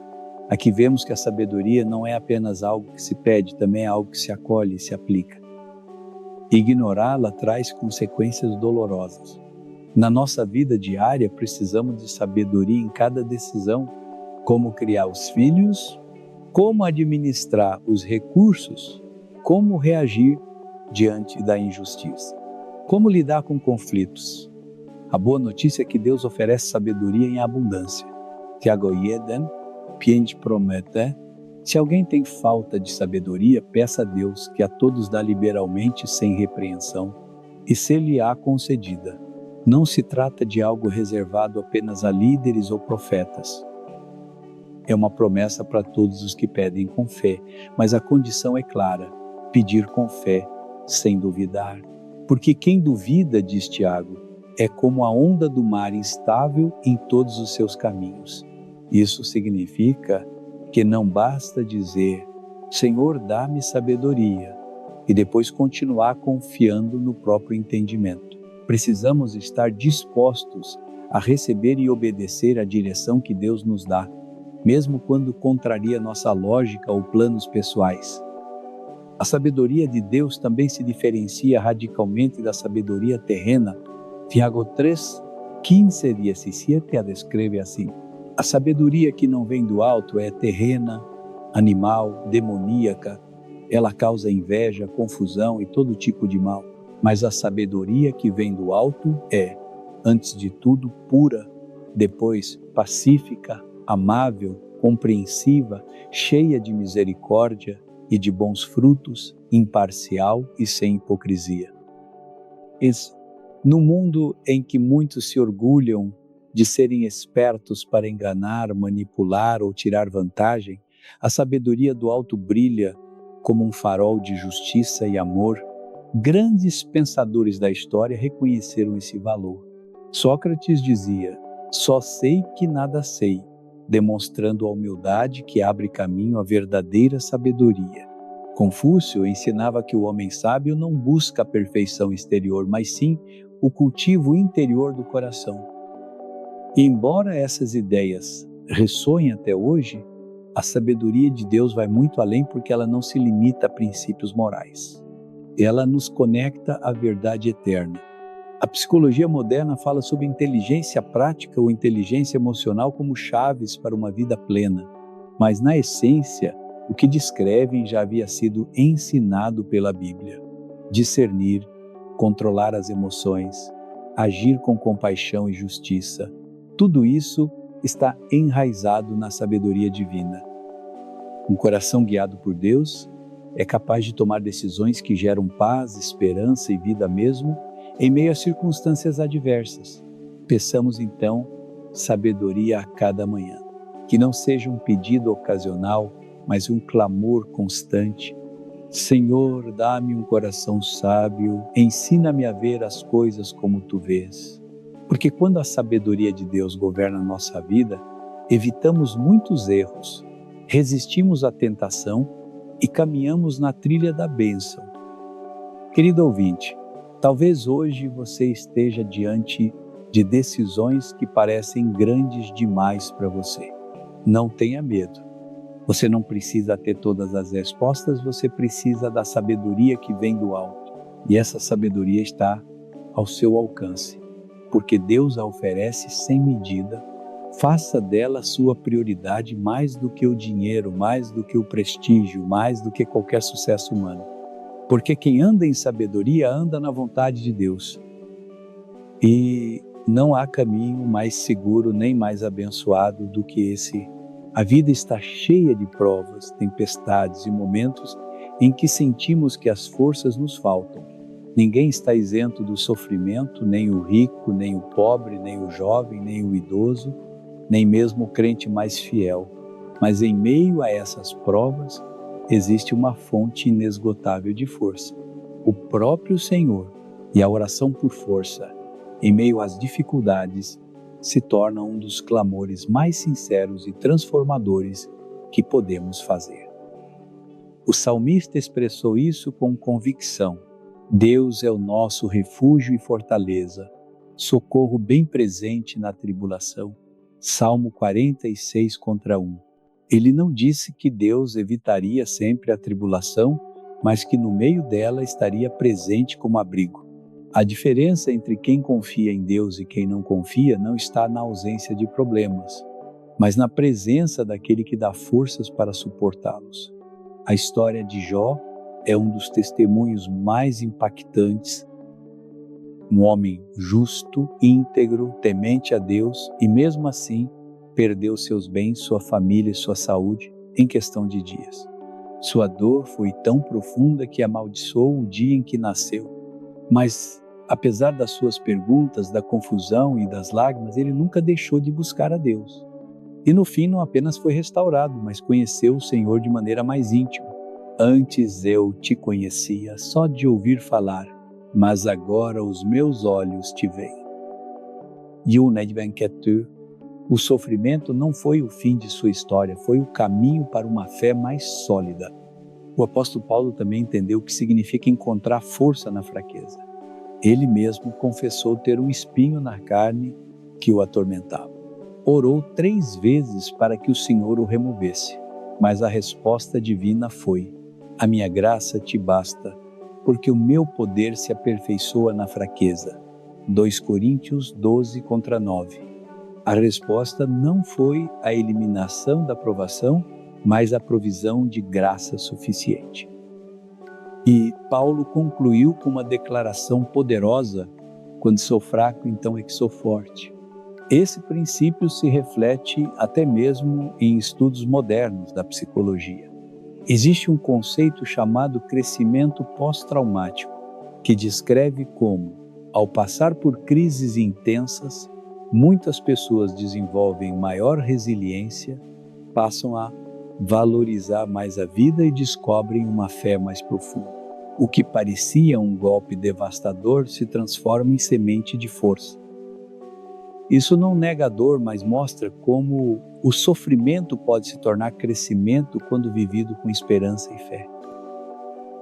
Aqui vemos que a sabedoria não é apenas algo que se pede, também é algo que se acolhe e se aplica. Ignorá-la traz consequências dolorosas. Na nossa vida diária, precisamos de sabedoria em cada decisão: como criar os filhos, como administrar os recursos, como reagir diante da injustiça, como lidar com conflitos. A boa notícia é que Deus oferece sabedoria em abundância. Tiago 1:5 promete: se alguém tem falta de sabedoria, peça a Deus, que a todos dá liberalmente sem repreensão, e ser-lhe-á concedida. Não se trata de algo reservado apenas a líderes ou profetas. É uma promessa para todos os que pedem com fé, mas a condição é clara: pedir com fé, sem duvidar. Porque quem duvida, diz Tiago, é como a onda do mar instável em todos os seus caminhos. Isso significa que não basta dizer: Senhor, dá-me sabedoria, e depois continuar confiando no próprio entendimento. Precisamos estar dispostos a receber e obedecer a direção que Deus nos dá, mesmo quando contraria nossa lógica ou planos pessoais. A sabedoria de Deus também se diferencia radicalmente da sabedoria terrena. Tiago 3:15 e 17 a descreve assim: a sabedoria que não vem do alto é terrena, animal, demoníaca. Ela causa inveja, confusão e todo tipo de mal. Mas a sabedoria que vem do alto é, antes de tudo, pura, depois pacífica, amável, compreensiva, cheia de misericórdia e de bons frutos, imparcial e sem hipocrisia. No mundo em que muitos se orgulham de serem espertos para enganar, manipular ou tirar vantagem, a sabedoria do alto brilha como um farol de justiça e amor. Grandes pensadores da história reconheceram esse valor. Sócrates dizia: só sei que nada sei, demonstrando a humildade que abre caminho à verdadeira sabedoria. Confúcio ensinava que o homem sábio não busca a perfeição exterior, mas sim o cultivo interior do coração. E embora essas ideias ressoem até hoje, a sabedoria de Deus vai muito além, porque ela não se limita a princípios morais. Ela nos conecta à verdade eterna. A psicologia moderna fala sobre inteligência prática ou inteligência emocional como chaves para uma vida plena. Mas, na essência, o que descrevem já havia sido ensinado pela Bíblia. Discernir, controlar as emoções, agir com compaixão e justiça. Tudo isso está enraizado na sabedoria divina. Um coração guiado por Deus é capaz de tomar decisões que geram paz, esperança e vida mesmo em meio a circunstâncias adversas. Peçamos então sabedoria a cada manhã. Que não seja um pedido ocasional, mas um clamor constante. Senhor, dá-me um coração sábio, ensina-me a ver as coisas como tu vês. Porque quando a sabedoria de Deus governa a nossa vida, evitamos muitos erros, resistimos à tentação e caminhamos na trilha da bênção. Querido ouvinte, talvez hoje você esteja diante de decisões que parecem grandes demais para você. Não tenha medo. Você não precisa ter todas as respostas, você precisa da sabedoria que vem do alto. E essa sabedoria está ao seu alcance, porque Deus a oferece sem medida. Faça dela sua prioridade mais do que o dinheiro, mais do que o prestígio, mais do que qualquer sucesso humano. Porque quem anda em sabedoria anda na vontade de Deus. E não há caminho mais seguro nem mais abençoado do que esse. A vida está cheia de provas, tempestades e momentos em que sentimos que as forças nos faltam. Ninguém está isento do sofrimento, nem o rico, nem o pobre, nem o jovem, nem o idoso, nem mesmo o crente mais fiel. Mas em meio a essas provas, existe uma fonte inesgotável de força. O próprio Senhor. E a oração por força, em meio às dificuldades, se torna um dos clamores mais sinceros e transformadores que podemos fazer. O salmista expressou isso com convicção. Deus é o nosso refúgio e fortaleza, socorro bem presente na tribulação. Salmo 46:1. Ele não disse que Deus evitaria sempre a tribulação, mas que no meio dela estaria presente como abrigo. A diferença entre quem confia em Deus e quem não confia não está na ausência de problemas, mas na presença daquele que dá forças para suportá-los. A história de Jó é um dos testemunhos mais impactantes. Um homem justo, íntegro, temente a Deus e mesmo assim perdeu seus bens, sua família e sua saúde em questão de dias. Sua dor foi tão profunda que amaldiçoou o dia em que nasceu. Mas, apesar das suas perguntas, da confusão e das lágrimas, ele nunca deixou de buscar a Deus. E no fim não apenas foi restaurado, mas conheceu o Senhor de maneira mais íntima. Antes eu te conhecia só de ouvir falar, mas agora os meus olhos te veem. Yoned Venketu, o sofrimento não foi o fim de sua história, foi o caminho para uma fé mais sólida. O apóstolo Paulo também entendeu o que significa encontrar força na fraqueza. Ele mesmo confessou ter um espinho na carne que o atormentava. Orou 3 vezes para que o Senhor o removesse, mas a resposta divina foi: a minha graça te basta, porque o meu poder se aperfeiçoa na fraqueza. 2 Coríntios 12:9. A resposta não foi a eliminação da provação, mas a provisão de graça suficiente. E Paulo concluiu com uma declaração poderosa: quando sou fraco, então é que sou forte. Esse princípio se reflete até mesmo em estudos modernos da psicologia. Existe um conceito chamado crescimento pós-traumático, que descreve como, ao passar por crises intensas, muitas pessoas desenvolvem maior resiliência, passam a valorizar mais a vida e descobrem uma fé mais profunda. O que parecia um golpe devastador se transforma em semente de força. Isso não nega a dor, mas mostra como o sofrimento pode se tornar crescimento quando vivido com esperança e fé.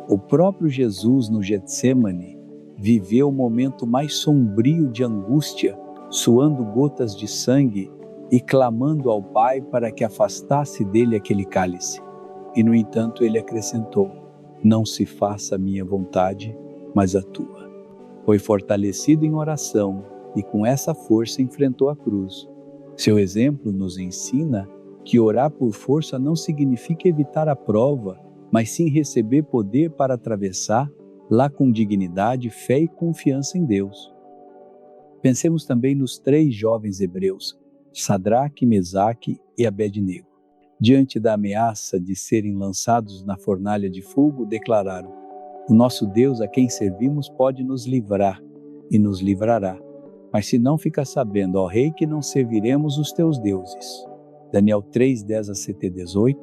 O próprio Jesus, no Getsêmani, viveu o momento mais sombrio de angústia, suando gotas de sangue e clamando ao Pai para que afastasse dele aquele cálice. E, no entanto, ele acrescentou: não se faça a minha vontade, mas a tua. Foi fortalecido em oração e com essa força enfrentou a cruz. Seu exemplo nos ensina que orar por força não significa evitar a prova, mas sim receber poder para atravessar, lá com dignidade, fé e confiança em Deus. Pensemos também nos 3 jovens hebreus, Sadraque, Mesaque e Abednego. Diante da ameaça de serem lançados na fornalha de fogo, declararam: o nosso Deus a quem servimos pode nos livrar e nos livrará. Mas se não fica sabendo, ó rei, que não serviremos os teus deuses. Daniel 3:10-18.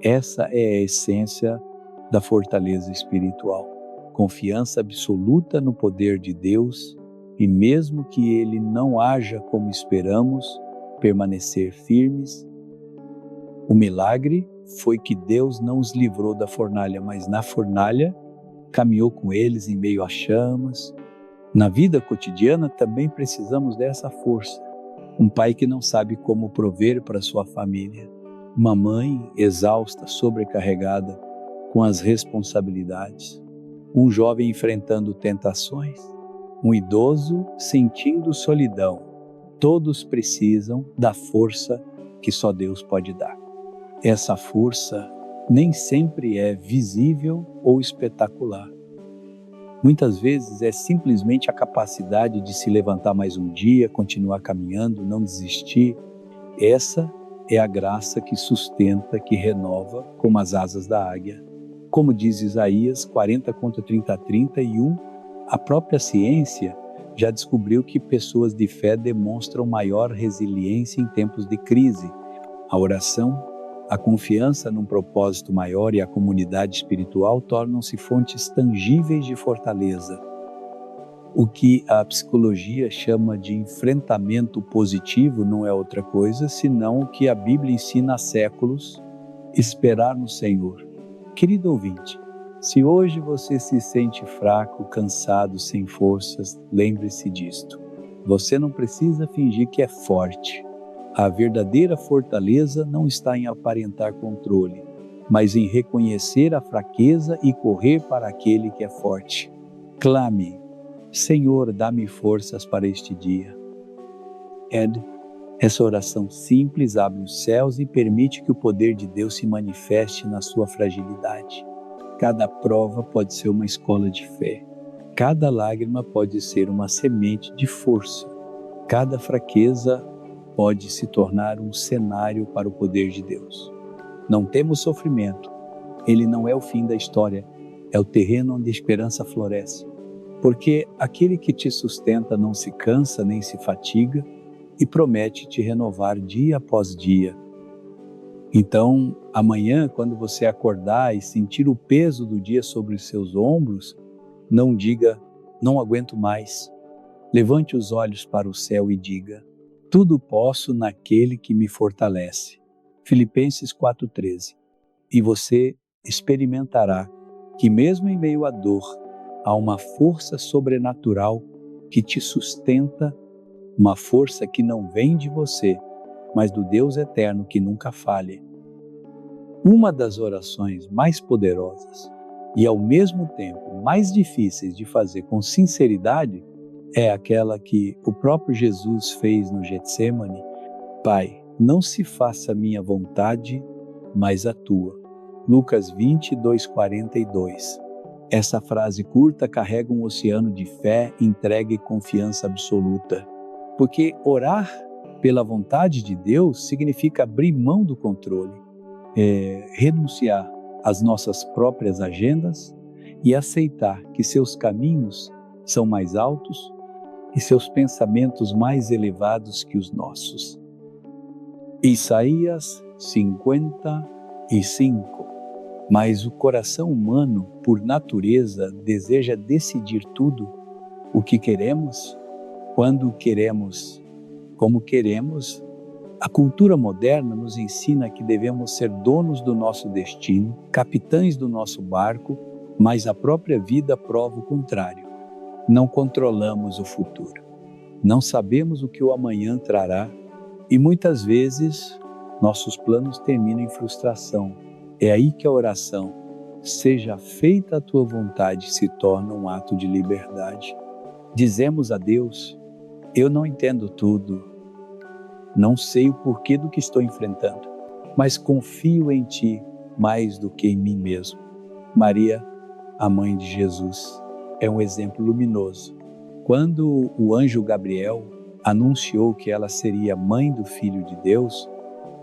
Essa é a essência da fortaleza espiritual. Confiança absoluta no poder de Deus e mesmo que ele não haja como esperamos, permanecer firmes. O milagre foi que Deus não os livrou da fornalha, mas na fornalha caminhou com eles em meio às chamas. Na vida cotidiana também precisamos dessa força. Um pai que não sabe como prover para sua família. Uma mãe exausta, sobrecarregada com as responsabilidades. Um jovem enfrentando tentações. Um idoso sentindo solidão. Todos precisam da força que só Deus pode dar. Essa força nem sempre é visível ou espetacular. Muitas vezes é simplesmente a capacidade de se levantar mais um dia, continuar caminhando, não desistir. Essa é a graça que sustenta, que renova, como as asas da águia. Como diz Isaías 40:30-31, a própria ciência já descobriu que pessoas de fé demonstram maior resiliência em tempos de crise. A oração, a confiança num propósito maior e a comunidade espiritual tornam-se fontes tangíveis de fortaleza. O que a psicologia chama de enfrentamento positivo não é outra coisa senão o que a Bíblia ensina há séculos: esperar no Senhor. Querido ouvinte, se hoje você se sente fraco, cansado, sem forças, lembre-se disto. Você não precisa fingir que é forte. A verdadeira fortaleza não está em aparentar controle, mas em reconhecer a fraqueza e correr para aquele que é forte. Clame: Senhor, dá-me forças para este dia. Essa oração simples abre os céus e permite que o poder de Deus se manifeste na sua fragilidade. Cada prova pode ser uma escola de fé. Cada lágrima pode ser uma semente de força. Cada fraqueza pode se tornar um cenário para o poder de Deus. Não temos sofrimento. Ele não é o fim da história. É o terreno onde a esperança floresce. Porque aquele que te sustenta não se cansa nem se fatiga e promete te renovar dia após dia. Então, amanhã, quando você acordar e sentir o peso do dia sobre os seus ombros, não diga: não aguento mais. Levante os olhos para o céu e diga: tudo posso naquele que me fortalece. Filipenses 4,13. E você experimentará que mesmo em meio à dor, há uma força sobrenatural que te sustenta, uma força que não vem de você, mas do Deus eterno que nunca falha. Uma das orações mais poderosas e ao mesmo tempo mais difíceis de fazer com sinceridade é aquela que o próprio Jesus fez no Getsêmani: Pai, não se faça a minha vontade, mas a tua. Lucas 22:42. Essa frase curta carrega um oceano de fé, entrega e confiança absoluta. Porque orar pela vontade de Deus significa abrir mão do controle, renunciar às nossas próprias agendas e aceitar que seus caminhos são mais altos e seus pensamentos mais elevados que os nossos. Isaías 55. Mas o coração humano, por natureza, deseja decidir tudo o que queremos, quando queremos, como queremos. A cultura moderna nos ensina que devemos ser donos do nosso destino, capitães do nosso barco, mas a própria vida prova o contrário. Não controlamos o futuro. Não sabemos o que o amanhã trará e muitas vezes nossos planos terminam em frustração. É aí que a oração, seja feita a tua vontade, se torna um ato de liberdade. Dizemos a Deus: eu não entendo tudo, não sei o porquê do que estou enfrentando, mas confio em Ti mais do que em mim mesmo. Maria, a mãe de Jesus, é um exemplo luminoso. Quando o anjo Gabriel anunciou que ela seria mãe do Filho de Deus,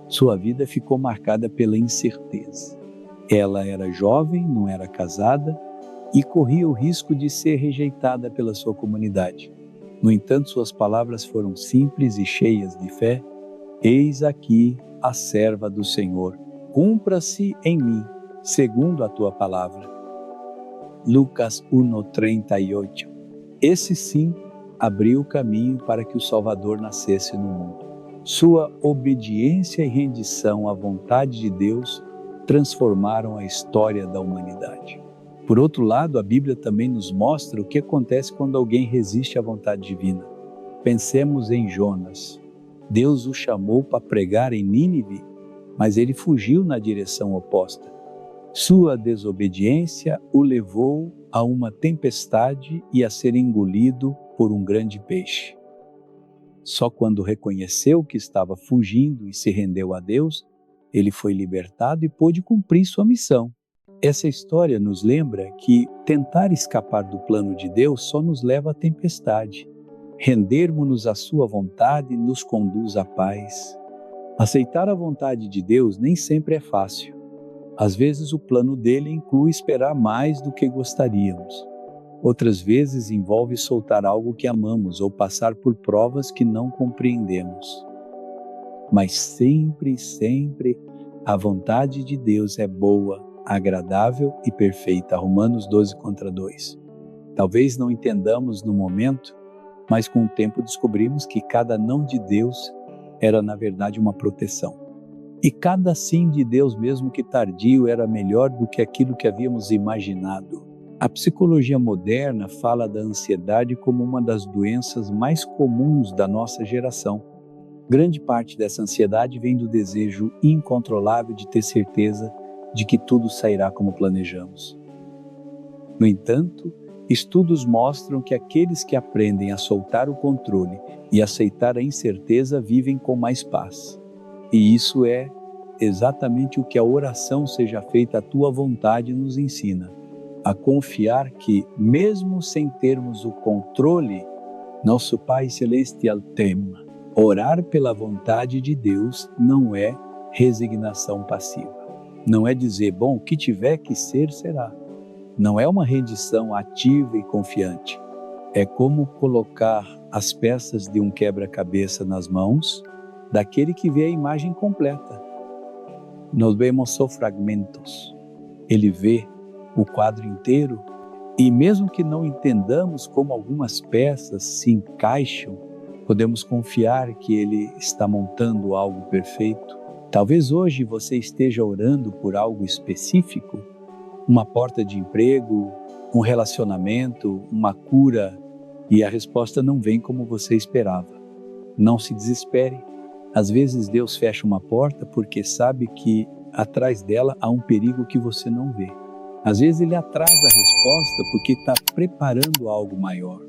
sua vida ficou marcada pela incerteza. Ela era jovem, não era casada e corria o risco de ser rejeitada pela sua comunidade. No entanto, suas palavras foram simples e cheias de fé. Eis aqui a serva do Senhor. Cumpra-se em mim, segundo a tua palavra. Lucas 1:38. Esse sim abriu o caminho para que o Salvador nascesse no mundo. Sua obediência e rendição à vontade de Deus transformaram a história da humanidade. Por outro lado, a Bíblia também nos mostra o que acontece quando alguém resiste à vontade divina. Pensemos em Jonas. Deus o chamou para pregar em Nínive, mas ele fugiu na direção oposta. Sua desobediência o levou a uma tempestade e a ser engolido por um grande peixe. Só quando reconheceu que estava fugindo e se rendeu a Deus, ele foi libertado e pôde cumprir sua missão. Essa história nos lembra que tentar escapar do plano de Deus só nos leva à tempestade. Rendermos-nos à sua vontade nos conduz à paz. Aceitar a vontade de Deus nem sempre é fácil. Às vezes o plano dele inclui esperar mais do que gostaríamos. Outras vezes envolve soltar algo que amamos ou passar por provas que não compreendemos. Mas sempre, sempre, a vontade de Deus é boa, agradável e perfeita. Romanos 12:2. Talvez não entendamos no momento, mas com o tempo descobrimos que cada não de Deus era na verdade uma proteção. E cada sim de Deus, mesmo que tardio, era melhor do que aquilo que havíamos imaginado. A psicologia moderna fala da ansiedade como uma das doenças mais comuns da nossa geração. Grande parte dessa ansiedade vem do desejo incontrolável de ter certeza de que tudo sairá como planejamos. No entanto, estudos mostram que aqueles que aprendem a soltar o controle e aceitar a incerteza vivem com mais paz. E isso é exatamente o que a oração seja feita à tua vontade nos ensina. A confiar que, mesmo sem termos o controle, nosso Pai Celestial tem. Orar pela vontade de Deus não é resignação passiva. Não é dizer, bom, o que tiver que ser, será. Não é uma rendição ativa e confiante. É como colocar as peças de um quebra-cabeça nas mãos daquele que vê a imagem completa. Nós vemos só fragmentos. Ele vê o quadro inteiro e mesmo que não entendamos como algumas peças se encaixam, podemos confiar que Ele está montando algo perfeito. Talvez hoje você esteja orando por algo específico, uma porta de emprego, um relacionamento, uma cura, e a resposta não vem como você esperava. Não se desespere. Às vezes Deus fecha uma porta porque sabe que atrás dela há um perigo que você não vê. Às vezes Ele atrasa a resposta porque está preparando algo maior.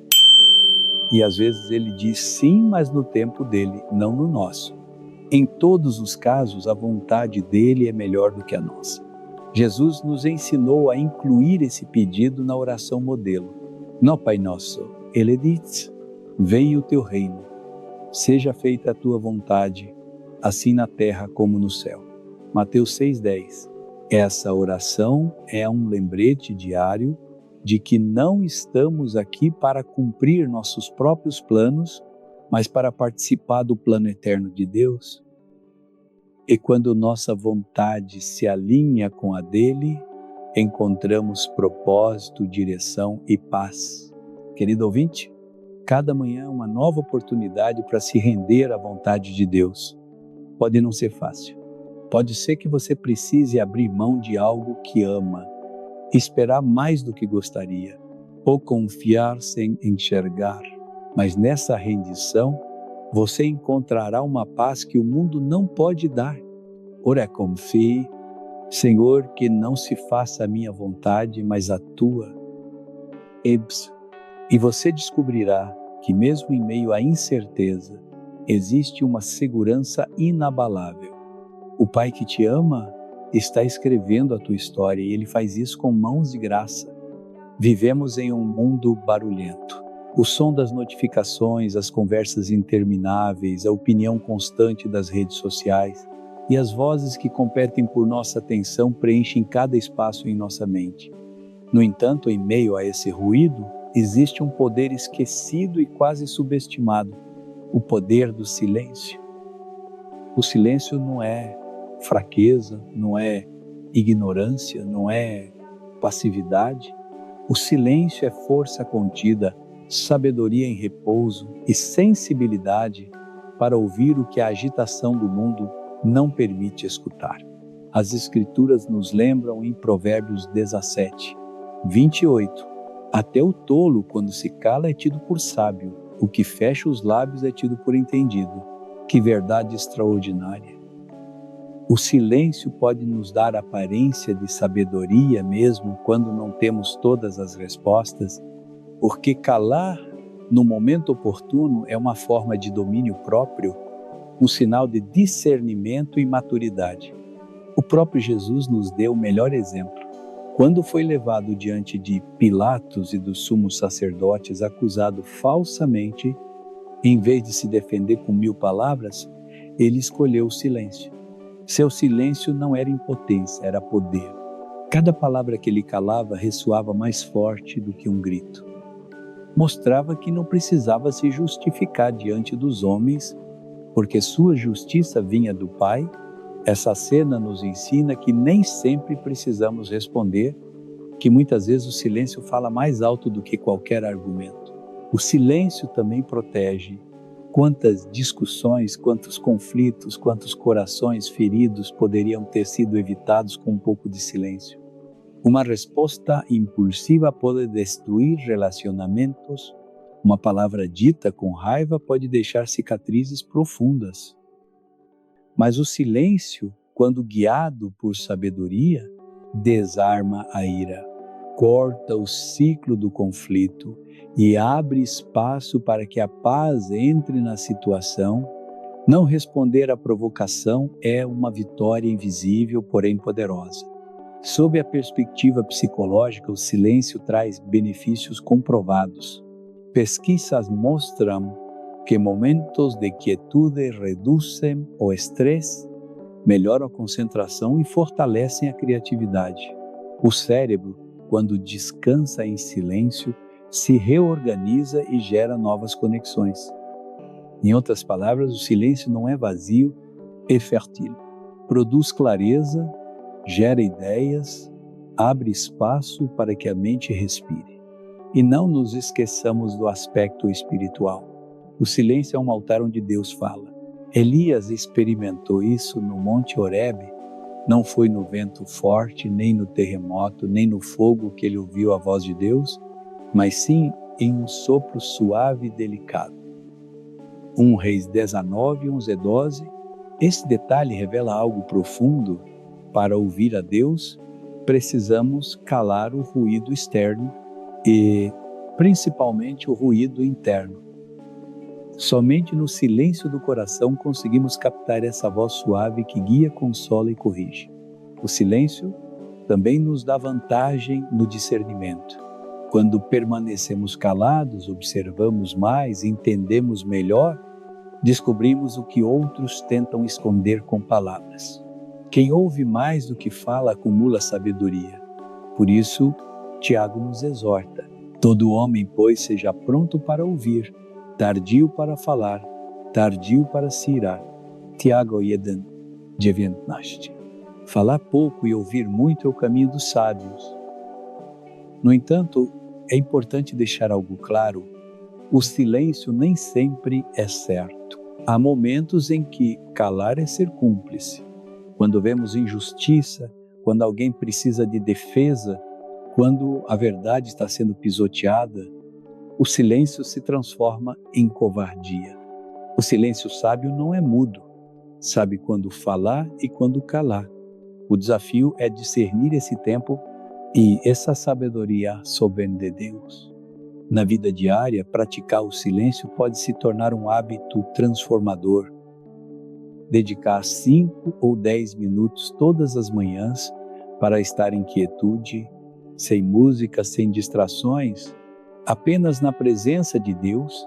E às vezes Ele diz sim, mas no tempo dele, não no nosso. Em todos os casos, a vontade dele é melhor do que a nossa. Jesus nos ensinou a incluir esse pedido na oração modelo. No Pai Nosso, Ele diz, venha o teu reino, seja feita a tua vontade, assim na terra como no céu. Mateus 6,10. Essa oração é um lembrete diário de que não estamos aqui para cumprir nossos próprios planos, mas para participar do plano eterno de Deus. E quando nossa vontade se alinha com a dele, encontramos propósito, direção e paz. Querido ouvinte, cada manhã é uma nova oportunidade para se render à vontade de Deus. Pode não ser fácil. Pode ser que você precise abrir mão de algo que ama, esperar mais do que gostaria, ou confiar sem enxergar. Mas nessa rendição, você encontrará uma paz que o mundo não pode dar. Ora, confie, Senhor, que não se faça a minha vontade, mas a tua. E você descobrirá que mesmo em meio à incerteza, existe uma segurança inabalável. O Pai que te ama está escrevendo a tua história e Ele faz isso com mãos de graça. Vivemos em um mundo barulhento. O som das notificações, as conversas intermináveis, a opinião constante das redes sociais e as vozes que competem por nossa atenção preenchem cada espaço em nossa mente. No entanto, em meio a esse ruído, existe um poder esquecido e quase subestimado, o poder do silêncio. O silêncio não é fraqueza, não é ignorância, não é passividade. O silêncio é força contida, sabedoria em repouso e sensibilidade para ouvir o que a agitação do mundo não permite escutar. As Escrituras nos lembram em Provérbios 17, 28, até o tolo, quando se cala, é tido por sábio, o que fecha os lábios é tido por entendido. Que verdade extraordinária! O silêncio pode nos dar aparência de sabedoria mesmo quando não temos todas as respostas, porque calar no momento oportuno é uma forma de domínio próprio, um sinal de discernimento e maturidade. O próprio Jesus nos deu o melhor exemplo. Quando foi levado diante de Pilatos e dos sumos sacerdotes, acusado falsamente, em vez de se defender com 1000 palavras, ele escolheu o silêncio. Seu silêncio não era impotência, era poder. Cada palavra que ele calava ressoava mais forte do que um grito. Mostrava que não precisava se justificar diante dos homens, porque sua justiça vinha do Pai. Essa cena nos ensina que nem sempre precisamos responder, que muitas vezes o silêncio fala mais alto do que qualquer argumento. O silêncio também protege, Quantas discussões, quantos conflitos, quantos corações feridos poderiam ter sido evitados com um pouco de silêncio? Uma resposta impulsiva pode destruir relacionamentos. Uma palavra dita com raiva pode deixar cicatrizes profundas. Mas o silêncio, quando guiado por sabedoria, desarma a ira, corta o ciclo do conflito e abre espaço para que a paz entre na situação. Não responder à provocação é uma vitória invisível, porém poderosa. Sob a perspectiva psicológica, o silêncio traz benefícios comprovados. Pesquisas mostram que momentos de quietude reduzem o estresse, melhoram a concentração e fortalecem a criatividade. O cérebro, quando descansa em silêncio, se reorganiza e gera novas conexões. Em outras palavras, o silêncio não é vazio, é fértil. Produz clareza, gera ideias, abre espaço para que a mente respire. E não nos esqueçamos do aspecto espiritual. O silêncio é um altar onde Deus fala. Elias experimentou isso no Monte Horebe. Não foi no vento forte, nem no terremoto, nem no fogo que ele ouviu a voz de Deus, mas sim em um sopro suave e delicado. 1 Reis 19, 11 e 12. Esse detalhe revela algo profundo. Para ouvir a Deus, precisamos calar o ruído externo e, principalmente, o ruído interno. Somente no silêncio do coração conseguimos captar essa voz suave que guia, consola e corrige. O silêncio também nos dá vantagem no discernimento. Quando permanecemos calados, observamos mais, entendemos melhor, descobrimos o que outros tentam esconder com palavras. Quem ouve mais do que fala acumula sabedoria. Por isso, Tiago nos exorta: todo homem, pois, seja pronto para ouvir, tardio para falar, tardio para se irar. Tiago 1:19. Falar pouco e ouvir muito é o caminho dos sábios. No entanto, é importante deixar algo claro: o silêncio nem sempre é certo. Há momentos em que calar é ser cúmplice. Quando vemos injustiça, quando alguém precisa de defesa, quando a verdade está sendo pisoteada, o silêncio se transforma em covardia. O silêncio sábio não é mudo, sabe quando falar e quando calar. O desafio é discernir esse tempo e essa sabedoria só vem de Deus. Na vida diária, praticar o silêncio pode se tornar um hábito transformador. Dedicar 5 ou 10 minutos todas as manhãs para estar em quietude, sem música, sem distrações, apenas na presença de Deus,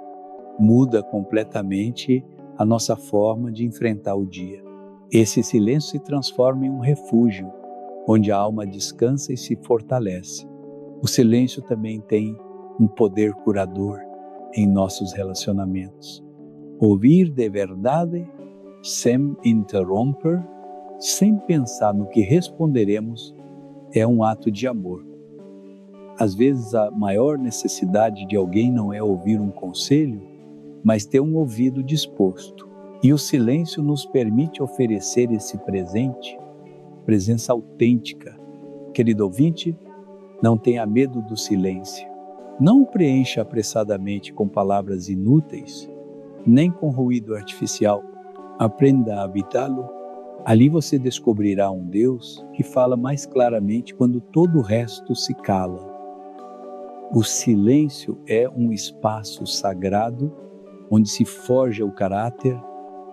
muda completamente a nossa forma de enfrentar o dia. Esse silêncio se transforma em um refúgio, onde a alma descansa e se fortalece. O silêncio também tem um poder curador em nossos relacionamentos. Ouvir de verdade, sem interromper, sem pensar no que responderemos, é um ato de amor. Às vezes a maior necessidade de alguém não é ouvir um conselho, mas ter um ouvido disposto. E o silêncio nos permite oferecer esse presente, presença autêntica. Querido ouvinte, não tenha medo do silêncio. Não o preencha apressadamente com palavras inúteis, nem com ruído artificial. Aprenda a habitá-lo. Ali você descobrirá um Deus que fala mais claramente quando todo o resto se cala. O silêncio é um espaço sagrado onde se forja o caráter,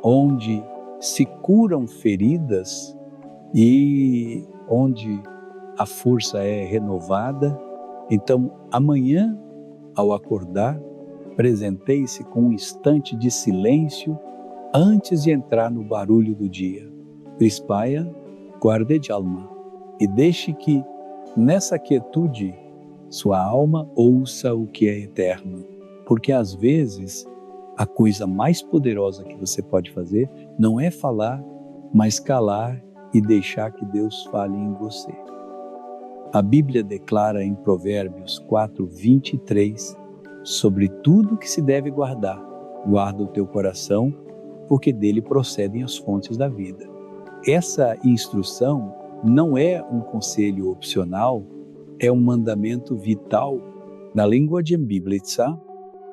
onde se curam feridas e onde a força é renovada. Então, amanhã, ao acordar, presenteie-se com um instante de silêncio antes de entrar no barulho do dia. Crispaia, guarde de alma, e deixe que, nessa quietude, sua alma ouça o que é eterno. Porque às vezes, a coisa mais poderosa que você pode fazer não é falar, mas calar e deixar que Deus fale em você. A Bíblia declara em Provérbios 4:23 sobre tudo que se deve guardar. Guarda o teu coração, porque dele procedem as fontes da vida. Essa instrução não é um conselho opcional, é um mandamento vital. Na linguagem biblica,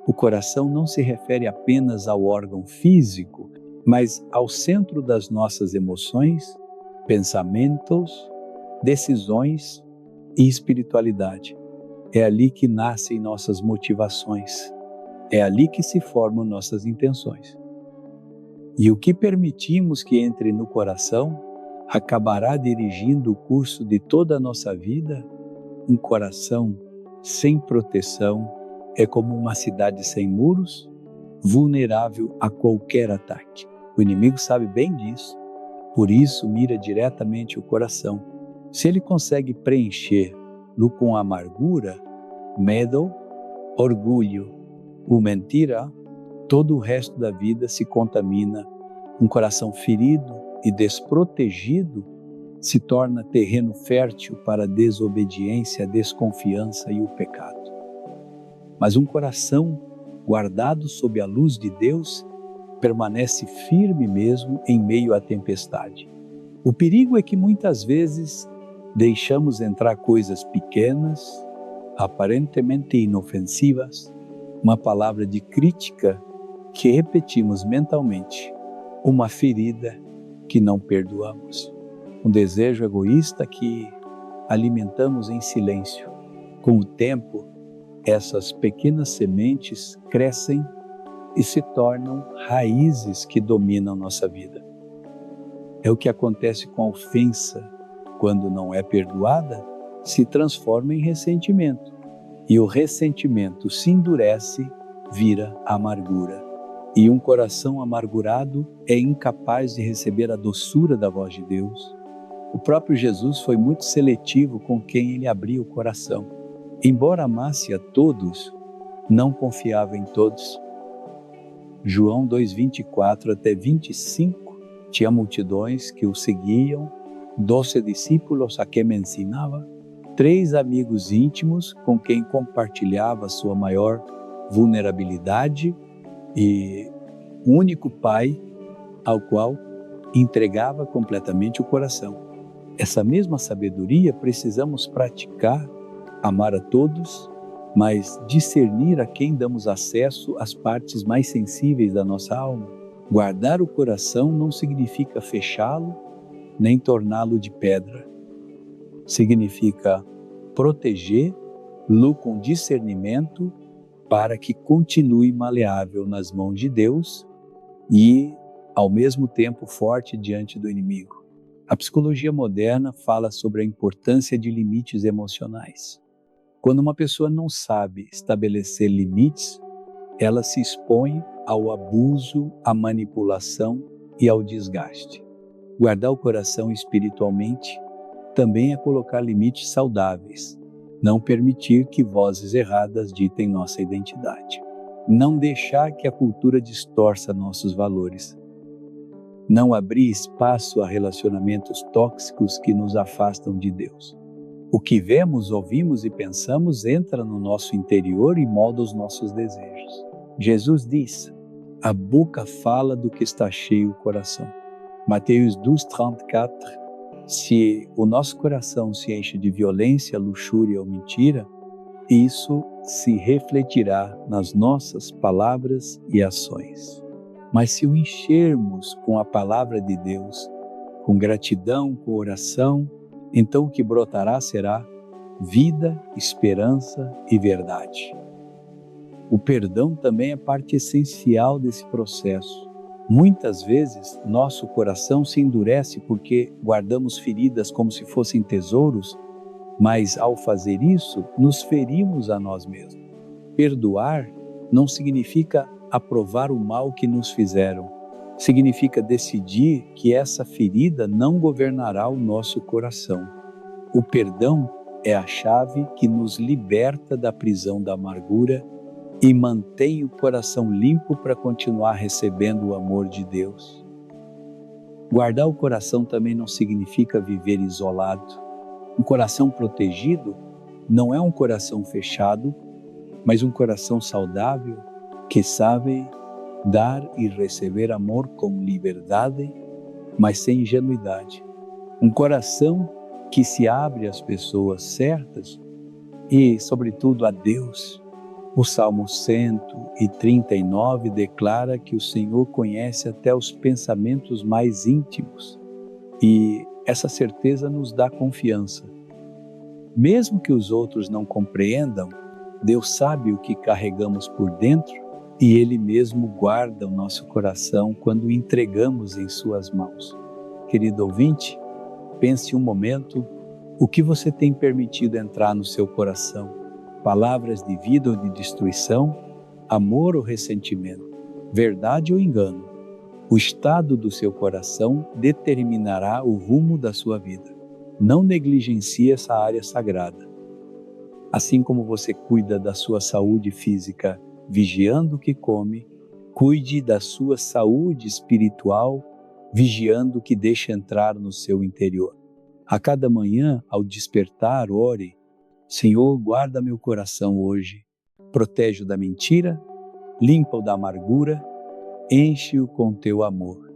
o coração não se refere apenas ao órgão físico, mas ao centro das nossas emoções, pensamentos, decisões e espiritualidade. É ali que nascem nossas motivações, é ali que se formam nossas intenções. E o que permitimos que entre no coração acabará dirigindo o curso de toda a nossa vida. Um coração sem proteção é como uma cidade sem muros, vulnerável a qualquer ataque. O inimigo sabe bem disso, por isso mira diretamente o coração. Se ele consegue preencher-lo com amargura, medo, orgulho ou mentira, todo o resto da vida se contamina. Um coração ferido e desprotegido se torna terreno fértil para a desobediência, a desconfiança e o pecado. Mas um coração guardado sob a luz de Deus permanece firme mesmo em meio à tempestade. O perigo é que muitas vezes deixamos entrar coisas pequenas, aparentemente inofensivas, uma palavra de crítica que repetimos mentalmente, uma ferida que não perdoamos, um desejo egoísta que alimentamos em silêncio. Com o tempo, essas pequenas sementes crescem e se tornam raízes que dominam nossa vida. É o que acontece com a ofensa. Quando não é perdoada, se transforma em ressentimento. E o ressentimento se endurece, vira amargura. E um coração amargurado é incapaz de receber a doçura da voz de Deus. O próprio Jesus foi muito seletivo com quem ele abria o coração. Embora amasse a todos, não confiava em todos. João 2:24 até 25, tinha multidões que o seguiam, 12 discípulos a quem me ensinava, 3 amigos íntimos com quem compartilhava sua maior vulnerabilidade e um único pai ao qual entregava completamente o coração. Essa mesma sabedoria precisamos praticar, amar a todos, mas discernir a quem damos acesso às partes mais sensíveis da nossa alma. Guardar o coração não significa fechá-lo, nem torná-lo de pedra. Significa protegê-lo com discernimento para que continue maleável nas mãos de Deus e, ao mesmo tempo, forte diante do inimigo. A psicologia moderna fala sobre a importância de limites emocionais. Quando uma pessoa não sabe estabelecer limites, ela se expõe ao abuso, à manipulação e ao desgaste. Guardar o coração espiritualmente também é colocar limites saudáveis, não permitir que vozes erradas ditem nossa identidade, não deixar que a cultura distorça nossos valores, não abrir espaço a relacionamentos tóxicos que nos afastam de Deus. O que vemos, ouvimos e pensamos entra no nosso interior e molda os nossos desejos. Jesus diz, a boca fala do que está cheio o coração. Mateus 12:34, se o nosso coração se enche de violência, luxúria ou mentira, isso se refletirá nas nossas palavras e ações. Mas se o enchermos com a palavra de Deus, com gratidão, com oração, então o que brotará será vida, esperança e verdade. O perdão também é parte essencial desse processo. Muitas vezes, nosso coração se endurece porque guardamos feridas como se fossem tesouros, mas ao fazer isso, nos ferimos a nós mesmos. Perdoar não significa aprovar o mal que nos fizeram. Significa decidir que essa ferida não governará o nosso coração. O perdão é a chave que nos liberta da prisão da amargura e mantém o coração limpo para continuar recebendo o amor de Deus. Guardar o coração também não significa viver isolado. Um coração protegido não é um coração fechado, mas um coração saudável que sabe dar e receber amor com liberdade, mas sem ingenuidade. Um coração que se abre às pessoas certas e, sobretudo, a Deus. O Salmo 139 declara que o Senhor conhece até os pensamentos mais íntimos e essa certeza nos dá confiança. Mesmo que os outros não compreendam, Deus sabe o que carregamos por dentro e Ele mesmo guarda o nosso coração quando o entregamos em Suas mãos. Querido ouvinte, pense um momento o que você tem permitido entrar no seu coração. Palavras de vida ou de destruição, amor ou ressentimento, verdade ou engano. O estado do seu coração determinará o rumo da sua vida. Não negligencie essa área sagrada. Assim como você cuida da sua saúde física vigiando o que come, cuide da sua saúde espiritual vigiando o que deixa entrar no seu interior. A cada manhã, ao despertar, ore: Senhor, guarda meu coração hoje, protege-o da mentira, limpa-o da amargura, enche-o com teu amor.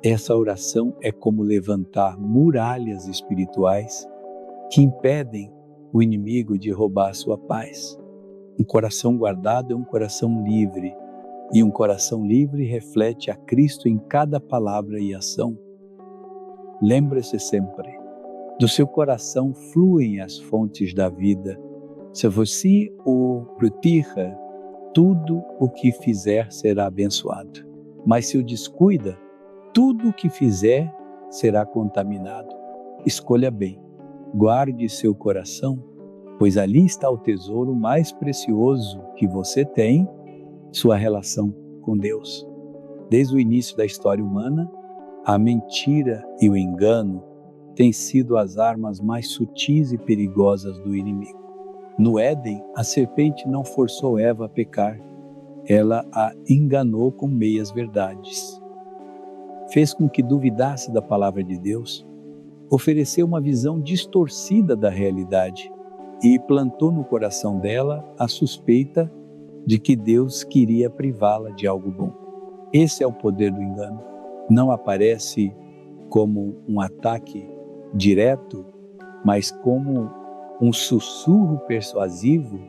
Essa oração é como levantar muralhas espirituais que impedem o inimigo de roubar sua paz. Um coração guardado é um coração livre, e um coração livre reflete a Cristo em cada palavra e ação. Lembre-se sempre, do seu coração fluem as fontes da vida. Se você o proteja, tudo o que fizer será abençoado. Mas se o descuida, tudo o que fizer será contaminado. Escolha bem, guarde seu coração, pois ali está o tesouro mais precioso que você tem, sua relação com Deus. Desde o início da história humana, a mentira e o engano têm sido as armas mais sutis e perigosas do inimigo. No Éden, a serpente não forçou Eva a pecar, ela a enganou com meias verdades. Fez com que duvidasse da palavra de Deus, ofereceu uma visão distorcida da realidade e plantou no coração dela a suspeita de que Deus queria privá-la de algo bom. Esse é o poder do engano. Não aparece como um ataque direto, mas como um sussurro persuasivo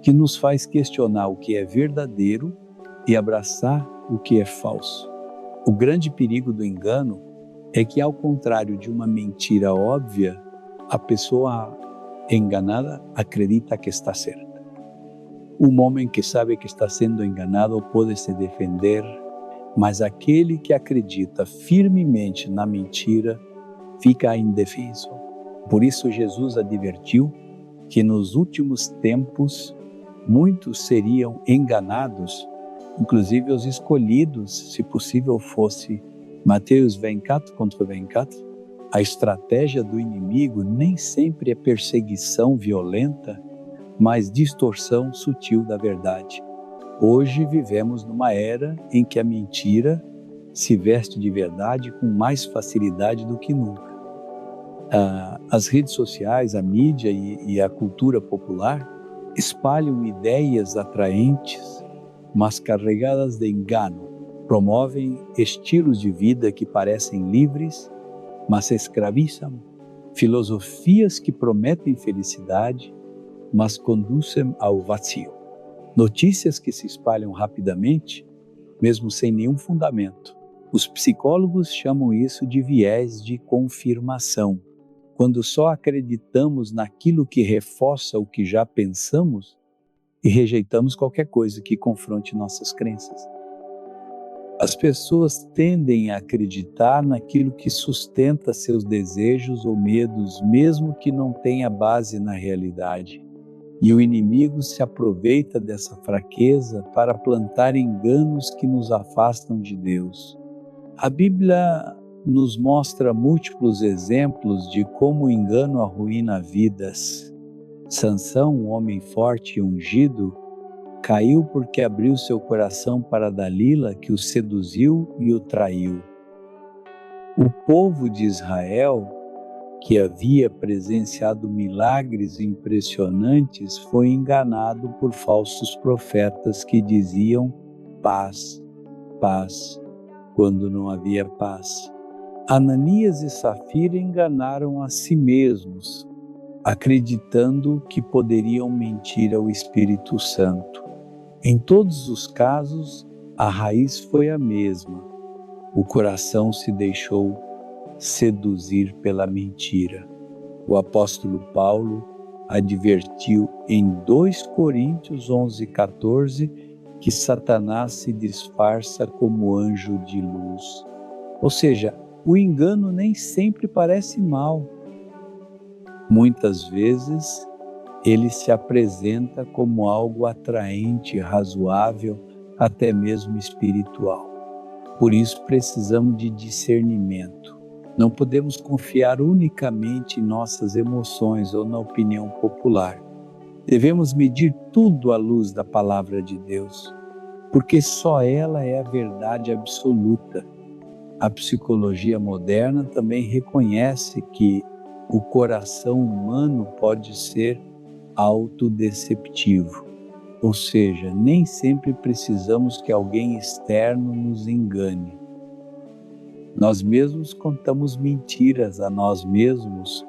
que nos faz questionar o que é verdadeiro e abraçar o que é falso. O grande perigo do engano é que, ao contrário de uma mentira óbvia, a pessoa enganada acredita que está certa. Um homem que sabe que está sendo enganado pode se defender, mas aquele que acredita firmemente na mentira fica indefeso. Por isso Jesus advertiu que nos últimos tempos muitos seriam enganados, inclusive os escolhidos, se possível fosse Mateus 24:24. A estratégia do inimigo nem sempre é perseguição violenta, mas distorção sutil da verdade. Hoje vivemos numa era em que a mentira se veste de verdade com mais facilidade do que nunca. As redes sociais, a mídia e a cultura popular espalham ideias atraentes, mas carregadas de engano. Promovem estilos de vida que parecem livres, mas escravizam. Filosofias que prometem felicidade, mas conduzem ao vazio. Notícias que se espalham rapidamente, mesmo sem nenhum fundamento. Os psicólogos chamam isso de viés de confirmação. Quando só acreditamos naquilo que reforça o que já pensamos e rejeitamos qualquer coisa que confronte nossas crenças. As pessoas tendem a acreditar naquilo que sustenta seus desejos ou medos, mesmo que não tenha base na realidade. E o inimigo se aproveita dessa fraqueza para plantar enganos que nos afastam de Deus. A Bíblia nos mostra múltiplos exemplos de como o engano arruína vidas. Sansão, um homem forte e ungido, caiu porque abriu seu coração para Dalila, que o seduziu e o traiu. O povo de Israel, que havia presenciado milagres impressionantes, foi enganado por falsos profetas que diziam paz, paz quando não havia paz. Ananias e Safira enganaram a si mesmos, acreditando que poderiam mentir ao Espírito Santo. Em todos os casos, a raiz foi a mesma. O coração se deixou seduzir pela mentira. O apóstolo Paulo advertiu em 2 Coríntios 11:14 que Satanás se disfarça como anjo de luz. Ou seja, o engano nem sempre parece mal. Muitas vezes, ele se apresenta como algo atraente, razoável, até mesmo espiritual. Por isso precisamos de discernimento. Não podemos confiar unicamente em nossas emoções ou na opinião popular. Devemos medir tudo à luz da palavra de Deus, porque só ela é a verdade absoluta. A psicologia moderna também reconhece que o coração humano pode ser autodeceptivo, ou seja, nem sempre precisamos que alguém externo nos engane. Nós mesmos contamos mentiras a nós mesmos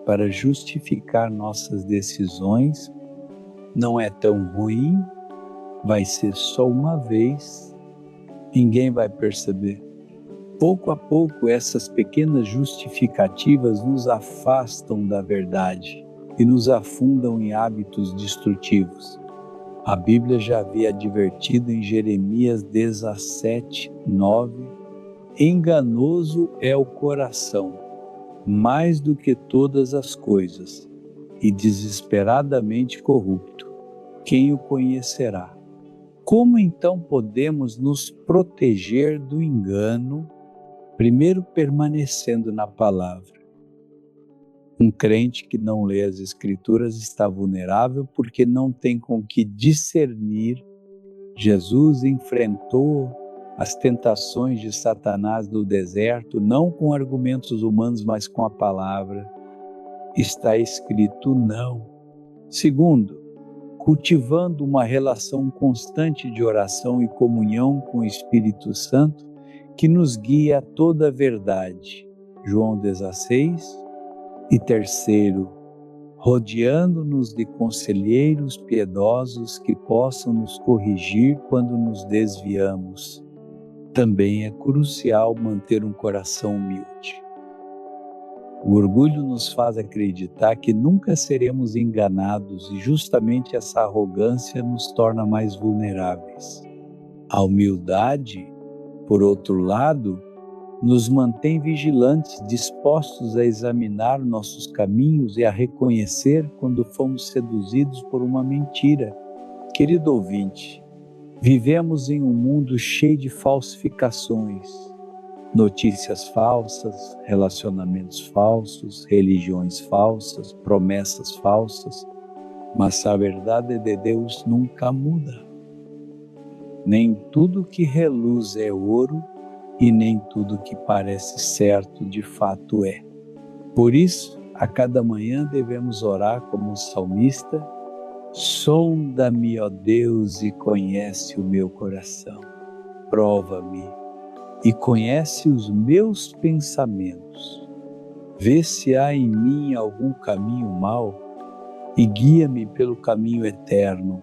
para justificar nossas decisões. Não é tão ruim, vai ser só uma vez, ninguém vai perceber. Pouco a pouco, essas pequenas justificativas nos afastam da verdade e nos afundam em hábitos destrutivos. A Bíblia já havia advertido em Jeremias 17:9: enganoso é o coração, mais do que todas as coisas, e desesperadamente corrupto. Quem o conhecerá? Como então podemos nos proteger do engano? Primeiro, permanecendo na palavra. Um crente que não lê as Escrituras está vulnerável porque não tem com que discernir. Jesus enfrentou as tentações de Satanás no deserto, não com argumentos humanos, mas com a palavra. Está escrito não. Segundo, cultivando uma relação constante de oração e comunhão com o Espírito Santo, que nos guia a toda a verdade. João 16. E terceiro, rodeando-nos de conselheiros piedosos que possam nos corrigir quando nos desviamos. Também é crucial manter um coração humilde. O orgulho nos faz acreditar que nunca seremos enganados e justamente essa arrogância nos torna mais vulneráveis. A humildade, por outro lado, nos mantém vigilantes, dispostos a examinar nossos caminhos e a reconhecer quando fomos seduzidos por uma mentira. Querido ouvinte, vivemos em um mundo cheio de falsificações, notícias falsas, relacionamentos falsos, religiões falsas, promessas falsas, mas a verdade de Deus nunca muda. Nem tudo que reluz é ouro e nem tudo que parece certo de fato é. Por isso, a cada manhã devemos orar como o salmista: sonda-me, ó Deus, e conhece o meu coração. Prova-me e conhece os meus pensamentos. Vê se há em mim algum caminho mau e guia-me pelo caminho eterno.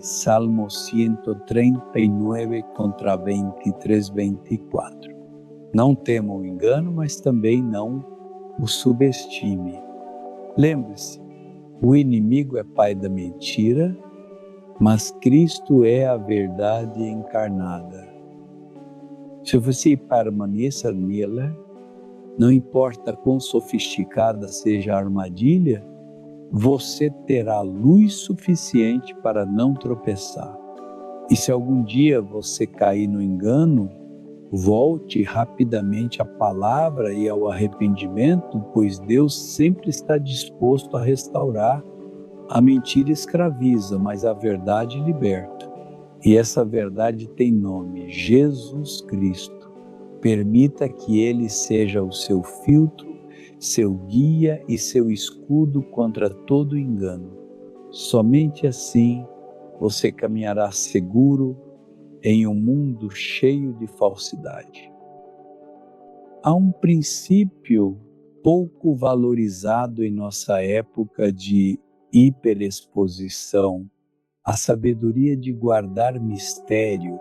Salmo 139, contra 23, 24. Não tema o engano, mas também não o subestime. Lembre-se, o inimigo é pai da mentira, mas Cristo é a verdade encarnada. Se você permanecer nela, não importa quão sofisticada seja a armadilha, você terá luz suficiente para não tropeçar. E se algum dia você cair no engano, volte rapidamente à palavra e ao arrependimento, pois Deus sempre está disposto a restaurar. A mentira escraviza, mas a verdade liberta. E essa verdade tem nome: Jesus Cristo. Permita que Ele seja o seu filtro, seu guia e seu escudo contra todo engano. Somente assim você caminhará seguro em um mundo cheio de falsidade. Há um princípio pouco valorizado em nossa época de hiperexposição, a sabedoria de guardar mistério.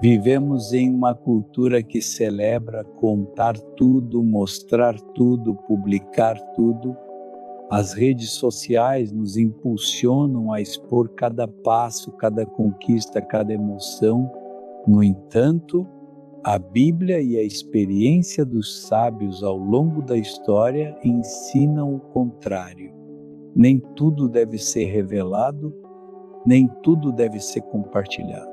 Vivemos em uma cultura que celebra contar tudo, mostrar tudo, publicar tudo. As redes sociais nos impulsionam a expor cada passo, cada conquista, cada emoção. No entanto, a Bíblia e a experiência dos sábios ao longo da história ensinam o contrário. Nem tudo deve ser revelado, nem tudo deve ser compartilhado.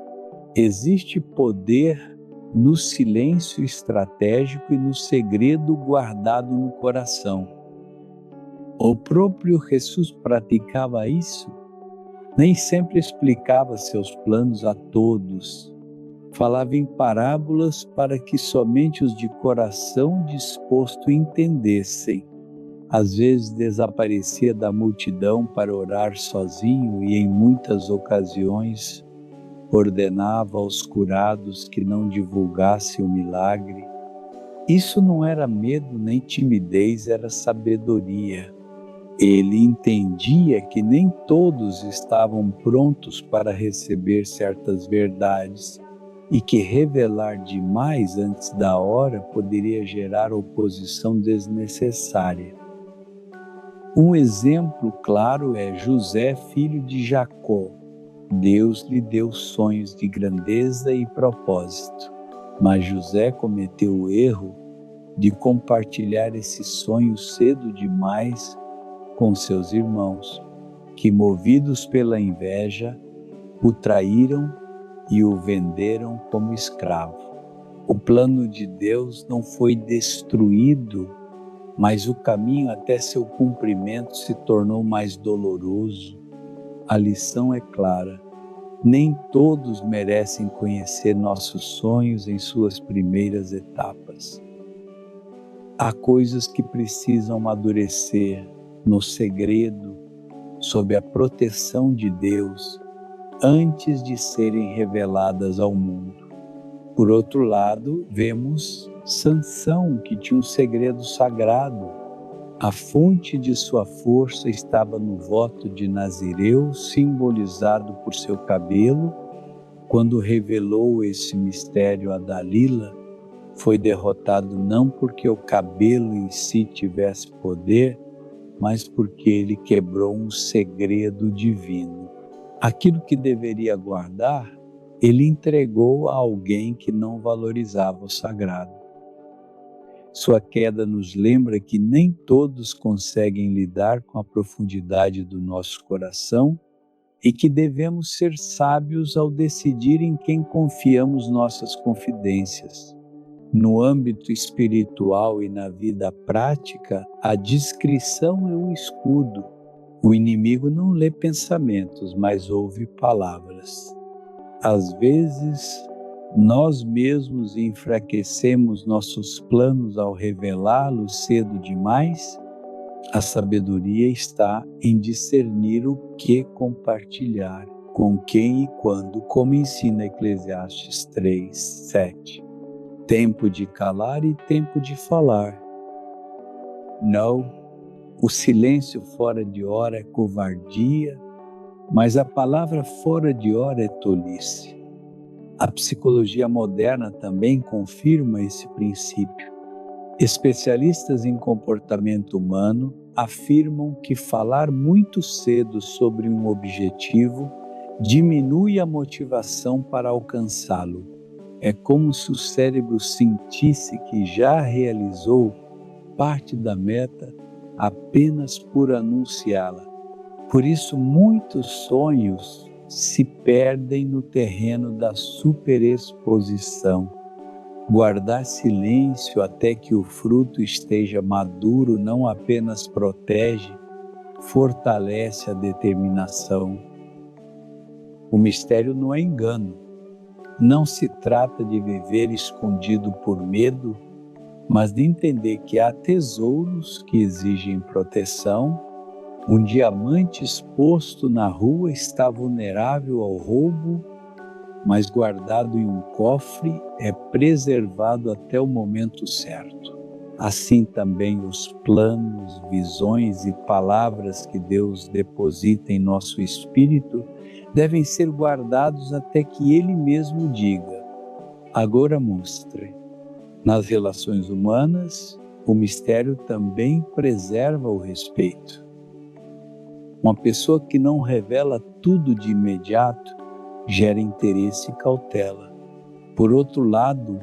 Existe poder no silêncio estratégico e no segredo guardado no coração. O próprio Jesus praticava isso. Nem sempre explicava seus planos a todos. Falava em parábolas para que somente os de coração disposto entendessem. Às vezes desaparecia da multidão para orar sozinho e em muitas ocasiões ordenava aos curados que não divulgassem o milagre. Isso não era medo nem timidez, era sabedoria. Ele entendia que nem todos estavam prontos para receber certas verdades e que revelar demais antes da hora poderia gerar oposição desnecessária. Um exemplo claro é José, filho de Jacó. Deus lhe deu sonhos de grandeza e propósito, mas José cometeu o erro de compartilhar esse sonho cedo demais com seus irmãos, que, movidos pela inveja, o traíram e o venderam como escravo. O plano de Deus não foi destruído, mas o caminho até seu cumprimento se tornou mais doloroso. A lição é clara: nem todos merecem conhecer nossos sonhos em suas primeiras etapas. Há coisas que precisam amadurecer no segredo, sob a proteção de Deus, antes de serem reveladas ao mundo. Por outro lado, vemos Sansão, que tinha um segredo sagrado. A fonte de sua força estava no voto de Nazireu, simbolizado por seu cabelo. Quando revelou esse mistério a Dalila, foi derrotado não porque o cabelo em si tivesse poder, mas porque ele quebrou um segredo divino. Aquilo que deveria guardar, ele entregou a alguém que não valorizava o sagrado. Sua queda nos lembra que nem todos conseguem lidar com a profundidade do nosso coração e que devemos ser sábios ao decidir em quem confiamos nossas confidências. No âmbito espiritual e na vida prática, a discrição é um escudo. O inimigo não lê pensamentos, mas ouve palavras. Às vezes, nós mesmos enfraquecemos nossos planos ao revelá-los cedo demais. A sabedoria está em discernir o que compartilhar, com quem e quando, como ensina Eclesiastes 3:7. Tempo de calar e tempo de falar. Não, o silêncio fora de hora é covardia, mas a palavra fora de hora é tolice. A psicologia moderna também confirma esse princípio. Especialistas em comportamento humano afirmam que falar muito cedo sobre um objetivo diminui a motivação para alcançá-lo. É como se o cérebro sentisse que já realizou parte da meta apenas por anunciá-la. Por isso, muitos sonhos se perdem no terreno da superexposição. Guardar silêncio até que o fruto esteja maduro não apenas protege, fortalece a determinação. O mistério não é engano. Não se trata de viver escondido por medo, mas de entender que há tesouros que exigem proteção. Um diamante exposto na rua está vulnerável ao roubo, mas guardado em um cofre é preservado até o momento certo. Assim também os planos, visões e palavras que Deus deposita em nosso espírito devem ser guardados até que Ele mesmo diga: agora mostre. Nas relações humanas, o mistério também preserva o respeito. Uma pessoa que não revela tudo de imediato gera interesse e cautela. Por outro lado,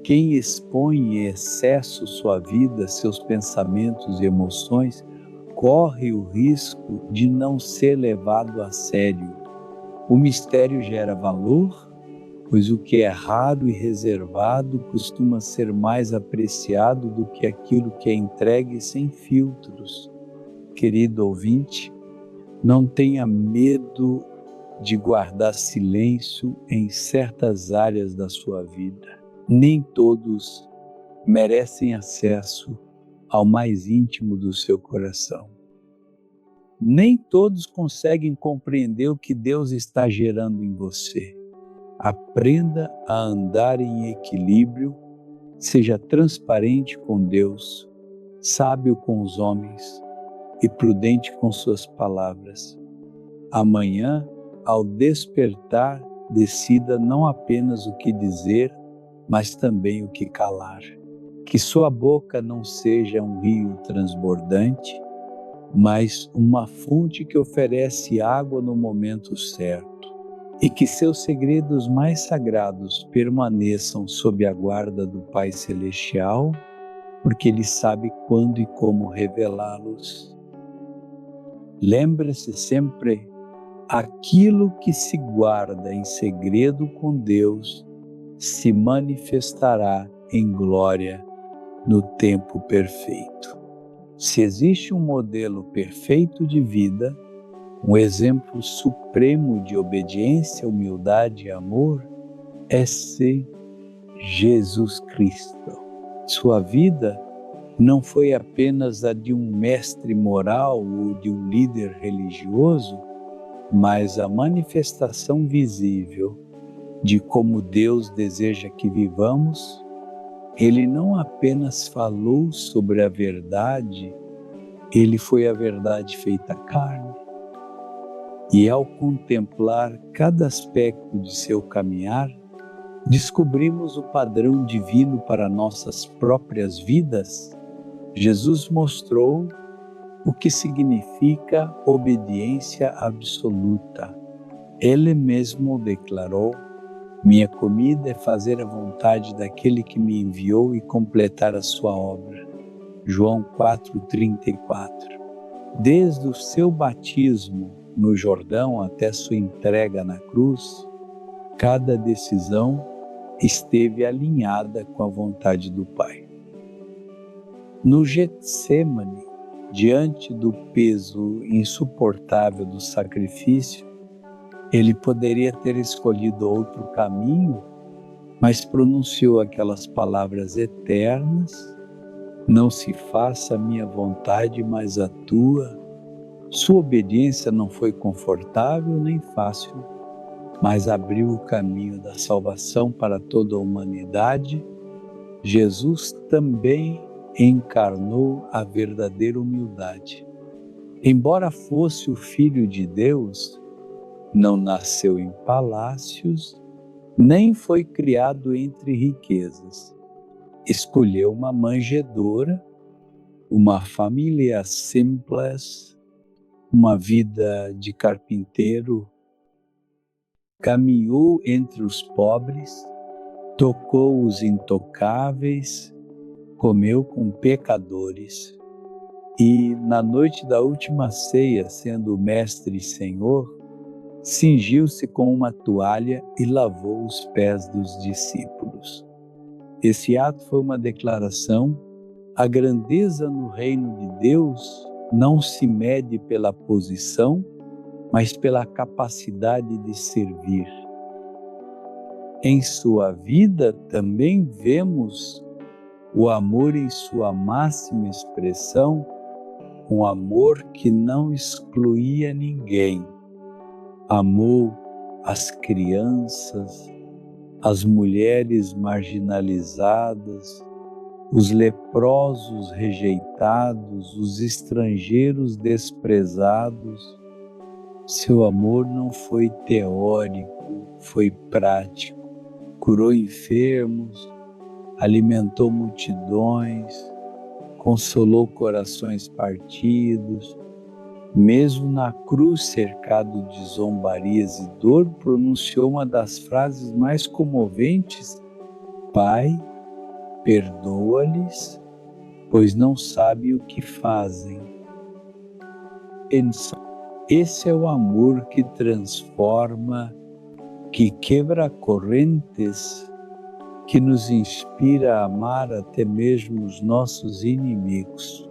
quem expõe em excesso sua vida, seus pensamentos e emoções, corre o risco de não ser levado a sério. O mistério gera valor, pois o que é raro e reservado costuma ser mais apreciado do que aquilo que é entregue sem filtros. Querido ouvinte, não tenha medo de guardar silêncio em certas áreas da sua vida. Nem todos merecem acesso ao mais íntimo do seu coração. Nem todos conseguem compreender o que Deus está gerando em você. Aprenda a andar em equilíbrio, seja transparente com Deus, sábio com os homens e prudente com suas palavras. Amanhã, ao despertar, decida não apenas o que dizer, mas também o que calar. Que sua boca não seja um rio transbordante, mas uma fonte que oferece água no momento certo. E que seus segredos mais sagrados permaneçam sob a guarda do Pai Celestial, porque Ele sabe quando e como revelá-los. Lembre-se sempre: aquilo que se guarda em segredo com Deus se manifestará em glória no tempo perfeito. Se existe um modelo perfeito de vida, um exemplo supremo de obediência, humildade e amor, esse Jesus Cristo. Sua vida não foi apenas a de um mestre moral ou de um líder religioso, mas a manifestação visível de como Deus deseja que vivamos. Ele não apenas falou sobre a verdade, ele foi a verdade feita carne. E ao contemplar cada aspecto de seu caminhar, descobrimos o padrão divino para nossas próprias vidas. Jesus mostrou o que significa obediência absoluta. Ele mesmo declarou: minha comida é fazer a vontade daquele que me enviou e completar a sua obra. João 4,34. Desde o seu batismo no Jordão até sua entrega na cruz, cada decisão esteve alinhada com a vontade do Pai. No Getsêmani, diante do peso insuportável do sacrifício, ele poderia ter escolhido outro caminho, mas pronunciou aquelas palavras eternas: não se faça a minha vontade, mas a tua. Sua obediência não foi confortável nem fácil, mas abriu o caminho da salvação para toda a humanidade. Jesus também encarnou a verdadeira humildade. Embora fosse o Filho de Deus, não nasceu em palácios, nem foi criado entre riquezas. Escolheu uma manjedoura, uma família simples, uma vida de carpinteiro, caminhou entre os pobres, tocou os intocáveis, comeu com pecadores. E na noite da última ceia, sendo Mestre e Senhor, cingiu-se com uma toalha e lavou os pés dos discípulos. Esse ato foi uma declaração: a grandeza no reino de Deus não se mede pela posição, mas pela capacidade de servir. Em sua vida também vemos o amor em sua máxima expressão, um amor que não excluía ninguém. Amou as crianças, as mulheres marginalizadas, os leprosos rejeitados, os estrangeiros desprezados. Seu amor não foi teórico, foi prático. Curou enfermos, alimentou multidões, consolou corações partidos. Mesmo na cruz, cercado de zombarias e dor, pronunciou uma das frases mais comoventes: Pai, perdoa-lhes, pois não sabem o que fazem. Esse é o amor que transforma, que quebra correntes, que nos inspira a amar até mesmo os nossos inimigos.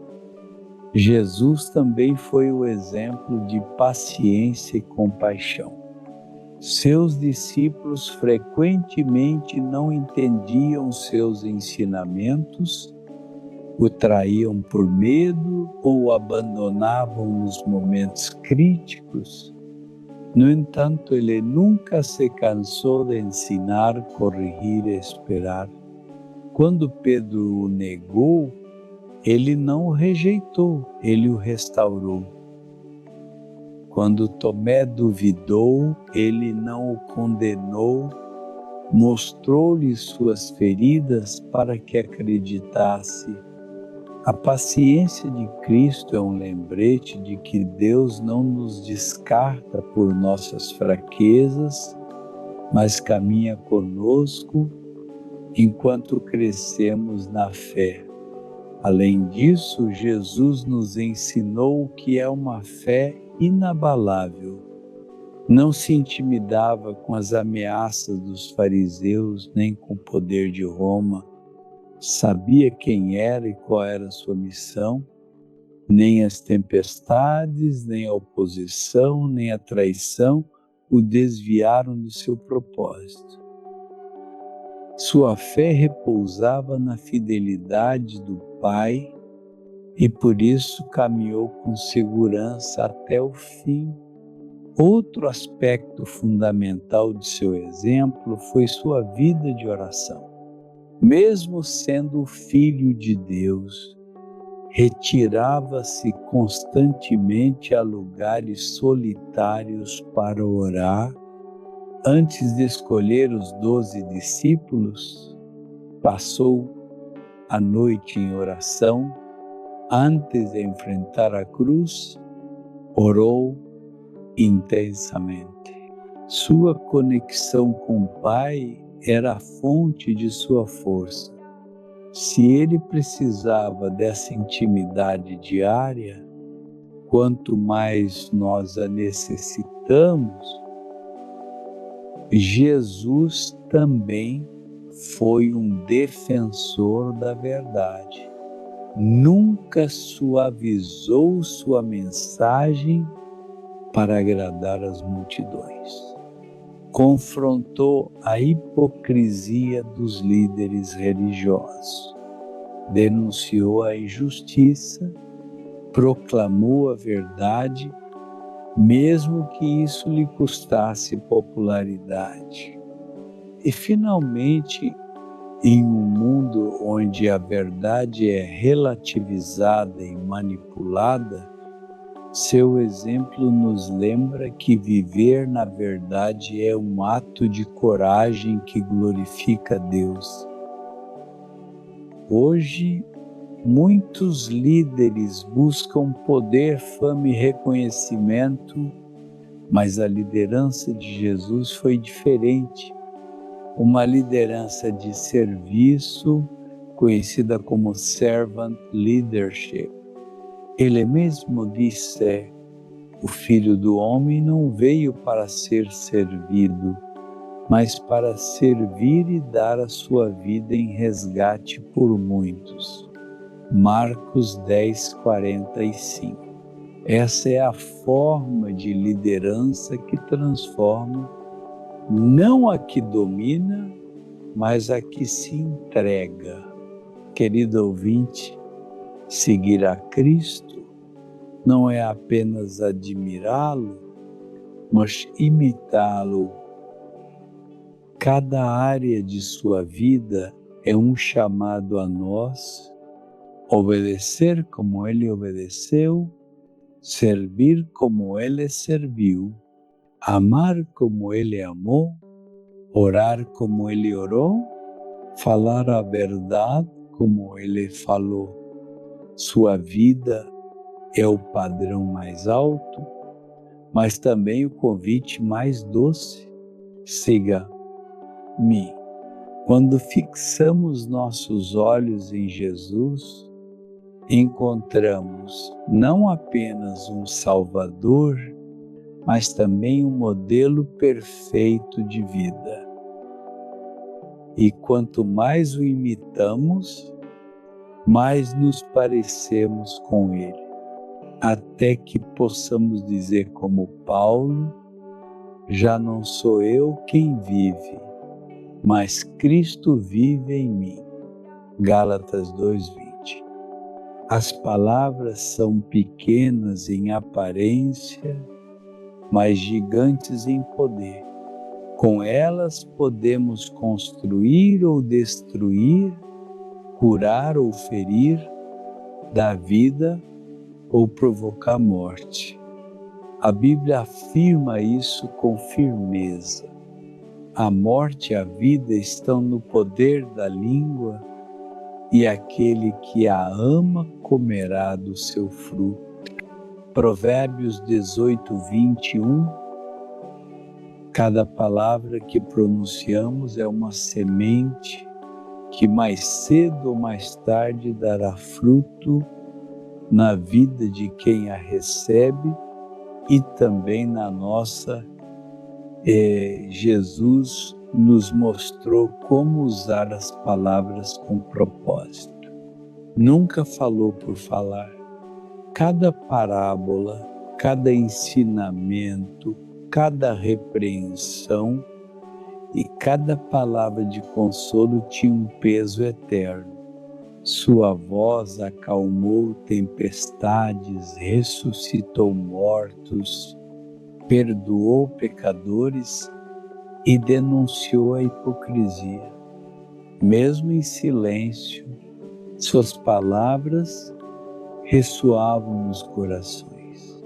Jesus também foi o exemplo de paciência e compaixão. Seus discípulos frequentemente não entendiam seus ensinamentos, o traíam por medo ou o abandonavam nos momentos críticos. No entanto, ele nunca se cansou de ensinar, corrigir e esperar. Quando Pedro o negou, ele não o rejeitou, ele o restaurou. Quando Tomé duvidou, ele não o condenou, mostrou-lhe suas feridas para que acreditasse. A paciência de Cristo é um lembrete de que Deus não nos descarta por nossas fraquezas, mas caminha conosco enquanto crescemos na fé. Além disso, Jesus nos ensinou o que é uma fé inabalável. Não se intimidava com as ameaças dos fariseus, nem com o poder de Roma. Sabia quem era e qual era a sua missão. Nem as tempestades, nem a oposição, nem a traição o desviaram de seu propósito. Sua fé repousava na fidelidade do Pai e por isso caminhou com segurança até o fim. Outro aspecto fundamental de seu exemplo foi sua vida de oração. Mesmo sendo o Filho de Deus, retirava-se constantemente a lugares solitários para orar. Antes de escolher os 12 discípulos, passou a noite em oração. Antes de enfrentar a cruz, orou intensamente. Sua conexão com o Pai era a fonte de sua força. Se ele precisava dessa intimidade diária, quanto mais nós a necessitamos, Jesus também foi um defensor da verdade. Nunca suavizou sua mensagem para agradar as multidões. Confrontou a hipocrisia dos líderes religiosos, denunciou a injustiça, proclamou a verdade, mesmo que isso lhe custasse popularidade. E, finalmente, em um mundo onde a verdade é relativizada e manipulada, seu exemplo nos lembra que viver na verdade é um ato de coragem que glorifica Deus. Hoje, muitos líderes buscam poder, fama e reconhecimento, mas a liderança de Jesus foi diferente. Uma liderança de serviço, conhecida como servant leadership. Ele mesmo disse: o Filho do Homem não veio para ser servido, mas para servir e dar a sua vida em resgate por muitos. Marcos 10:45. Essa é a forma de liderança que transforma, não a que domina, mas a que se entrega. Querido ouvinte, seguir a Cristo não é apenas admirá-lo, mas imitá-lo Cada área de sua vida é um chamado a nós obedecer como Ele obedeceu, servir como Ele serviu, amar como Ele amou, orar como Ele orou, falar a verdade como Ele falou. Sua vida é o padrão mais alto, mas também o convite mais doce. Siga-me. Quando fixamos nossos olhos em Jesus, encontramos não apenas um Salvador, mas também um modelo perfeito de vida. E quanto mais o imitamos, mais nos parecemos com Ele, até que possamos dizer como Paulo: já não sou eu quem vive, mas Cristo vive em mim. Gálatas 2:20. As palavras são pequenas em aparência, mas gigantes em poder. Com elas podemos construir ou destruir, curar ou ferir, dar vida ou provocar morte. A Bíblia afirma isso com firmeza. A morte e a vida estão no poder da língua, e aquele que a ama comerá do seu fruto. Provérbios 18:21. Cada palavra que pronunciamos é uma semente que mais cedo ou mais tarde dará fruto na vida de quem a recebe e também na nossa. Jesus nos mostrou como usar as palavras com propósito. Nunca falou por falar. Cada parábola, cada ensinamento, cada repreensão e cada palavra de consolo tinha um peso eterno. Sua voz acalmou tempestades, ressuscitou mortos, perdoou pecadores e denunciou a hipocrisia. Mesmo em silêncio, suas palavras ressoavam nos corações.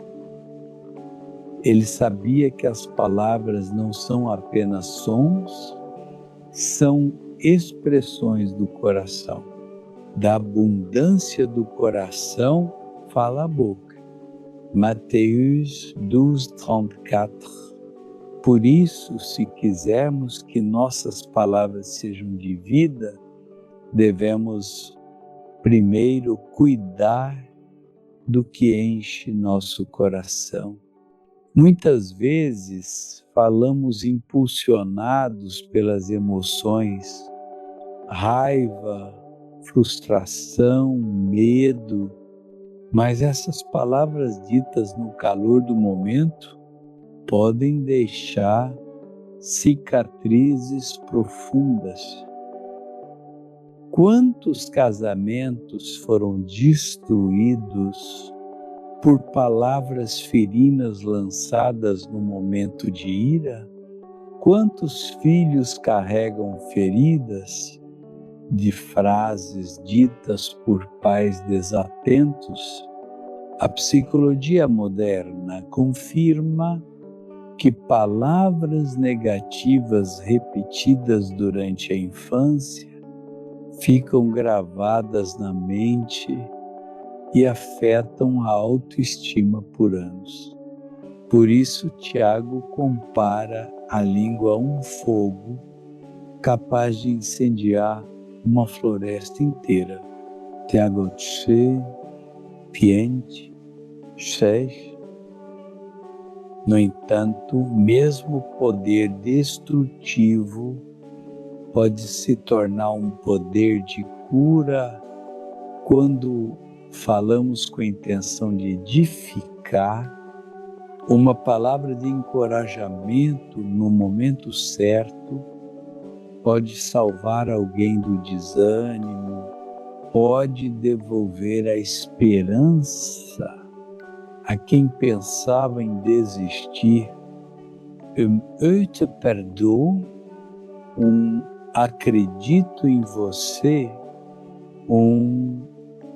Ele sabia que as palavras não são apenas sons, são expressões do coração. Da abundância do coração fala a boca. Mateus 12:34. Por isso, se quisermos que nossas palavras sejam de vida, devemos primeiro cuidar do que enche nosso coração. Muitas vezes falamos impulsionados pelas emoções, raiva, frustração, medo, mas essas palavras ditas no calor do momento podem deixar cicatrizes profundas. Quantos casamentos foram destruídos por palavras ferinas lançadas no momento de ira? Quantos filhos carregam feridas de frases ditas por pais desatentos? A psicologia moderna confirma que palavras negativas repetidas durante a infância ficam gravadas na mente e afetam a autoestima por anos. Por isso, Tiago compara a língua a um fogo capaz de incendiar uma floresta inteira. Tiago 5:6. No entanto, o mesmo poder destrutivo pode se tornar um poder de cura quando falamos com a intenção de edificar. Uma palavra de encorajamento no momento certo pode salvar alguém do desânimo, pode devolver a esperança a quem pensava em desistir. Eu te perdoo, acredito em você,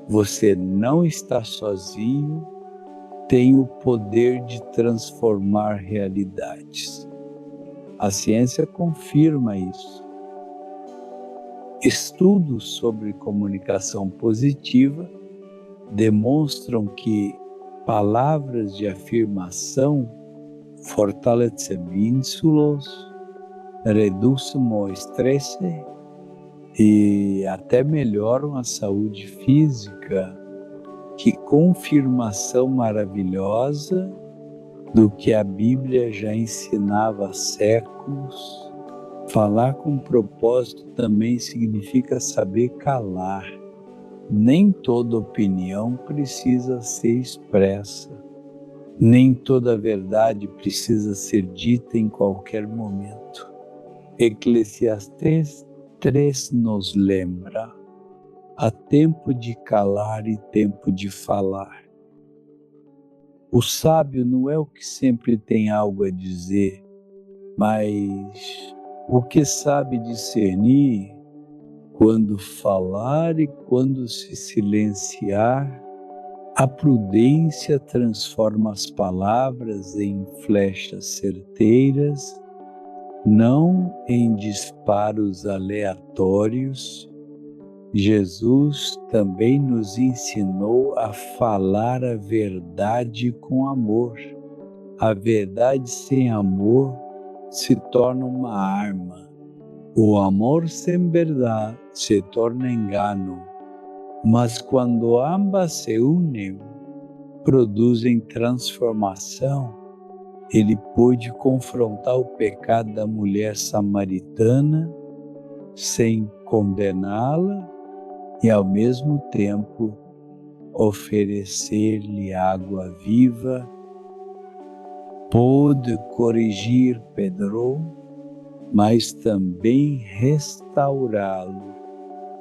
você não está sozinho, tem o poder de transformar realidades. A ciência confirma isso. Estudos sobre comunicação positiva demonstram que palavras de afirmação fortalecem vínculos, reduzem o estresse e até melhoram a saúde física. Que confirmação maravilhosa do que a Bíblia já ensinava há séculos. Falar com propósito também significa saber calar. Nem toda opinião precisa ser expressa. Nem toda verdade precisa ser dita em qualquer momento. Eclesiastes 3 nos lembra: há tempo de calar e tempo de falar. O sábio não é o que sempre tem algo a dizer, mas o que sabe discernir quando falar e quando se silenciar. A prudência transforma as palavras em flechas certeiras, não em disparos aleatórios. Jesus também nos ensinou a falar a verdade com amor. A verdade sem amor se torna uma arma. O amor sem verdade se torna engano. Mas quando ambas se unem, produzem transformação. Ele pôde confrontar o pecado da mulher samaritana sem condená-la e, ao mesmo tempo, oferecer-lhe água viva. Pôde corrigir Pedro, mas também restaurá-lo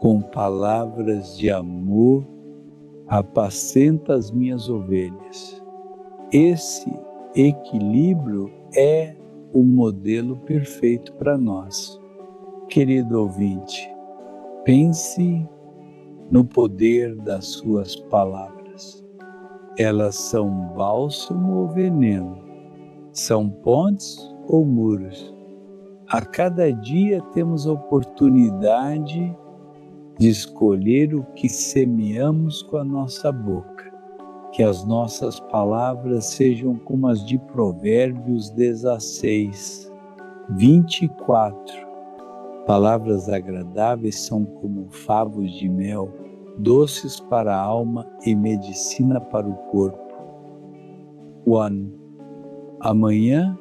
com palavras de amor. Apacenta as minhas ovelhas. Esse equilíbrio é o modelo perfeito para nós. Querido ouvinte, pense no poder das suas palavras. Elas são bálsamo ou veneno? São pontes ou muros? A cada dia temos a oportunidade de escolher o que semeamos com a nossa boca. Que as nossas palavras sejam como as de Provérbios 16, 24. Palavras agradáveis são como favos de mel, doces para a alma e medicina para o corpo. Amanhã,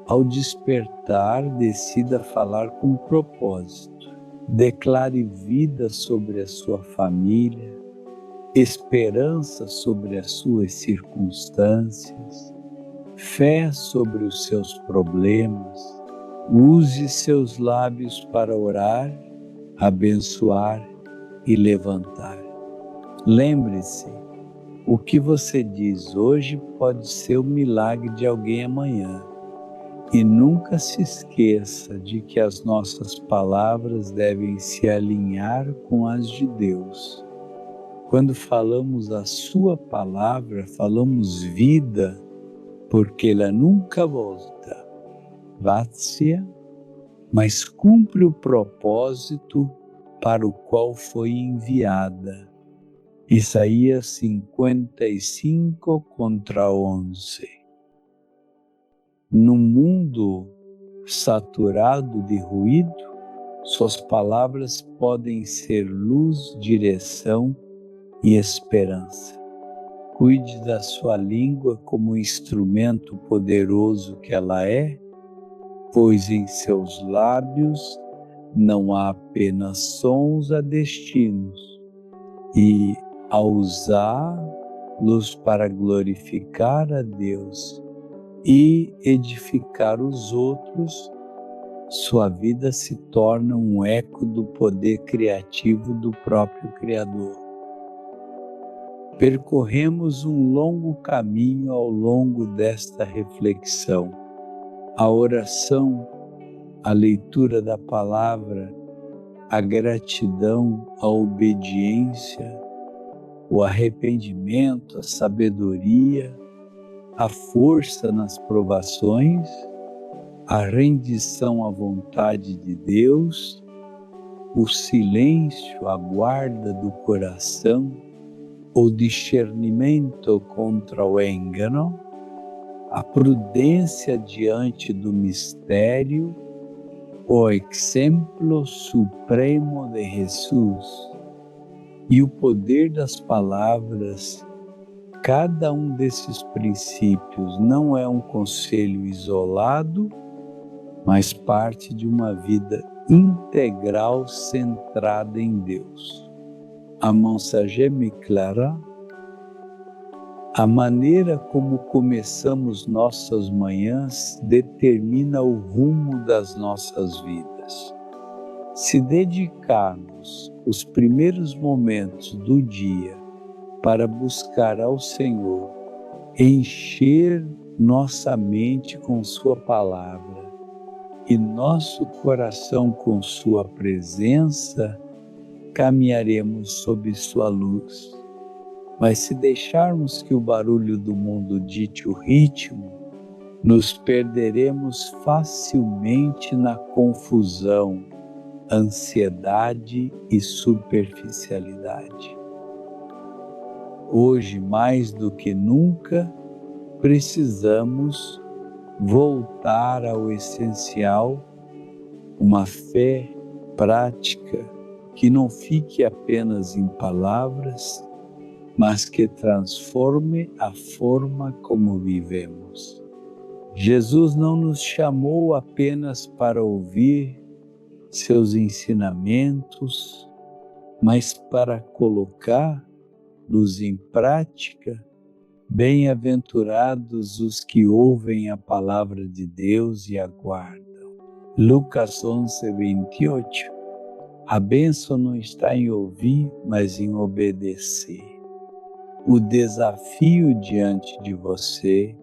ao despertar, decida falar com propósito. Declare vida sobre a sua família, esperança sobre as suas circunstâncias, fé sobre os seus problemas. Use seus lábios para orar, abençoar e levantar. Lembre-se, o que você diz hoje pode ser o milagre de alguém amanhã. E nunca se esqueça de que as nossas palavras devem se alinhar com as de Deus. Quando falamos a sua palavra, falamos vida, porque ela nunca volta vazia, mas cumpre o propósito para o qual foi enviada. Isaías 55:11. Num mundo saturado de ruído, suas palavras podem ser luz, direção e esperança. Cuide da sua língua como instrumento poderoso que ela é, pois em seus lábios não há apenas sons a destinos, e ao usá-los para glorificar a Deus e edificar os outros, sua vida se torna um eco do poder criativo do próprio Criador. Percorremos um longo caminho ao longo desta reflexão. A oração a leitura da palavra, a gratidão, a obediência, o arrependimento, a sabedoria, a força nas provações, a rendição à vontade de Deus, o silêncio, a guarda do coração, o discernimento contra o engano, a prudência diante do mistério, o exemplo supremo de Jesus e o poder das palavras. Cada um desses princípios não é um conselho isolado, mas parte de uma vida integral centrada em Deus. A Mensagem Clara, a maneira como começamos nossas manhãs determina o rumo das nossas vidas. Se dedicarmos os primeiros momentos do dia para buscar ao Senhor, encher nossa mente com Sua palavra e nosso coração com Sua presença, caminharemos sob Sua luz. Mas se deixarmos que o barulho do mundo dite o ritmo, nos perderemos facilmente na confusão, ansiedade e superficialidade. Hoje, mais do que nunca, precisamos voltar ao essencial, uma fé prática que não fique apenas em palavras, mas que transforme a forma como vivemos. Jesus não nos chamou apenas para ouvir seus ensinamentos, mas para colocá-los em prática. Bem-aventurados os que ouvem a palavra de Deus e aguardam. Lucas 11, 28. A bênção não está em ouvir, mas em obedecer. O desafio diante de você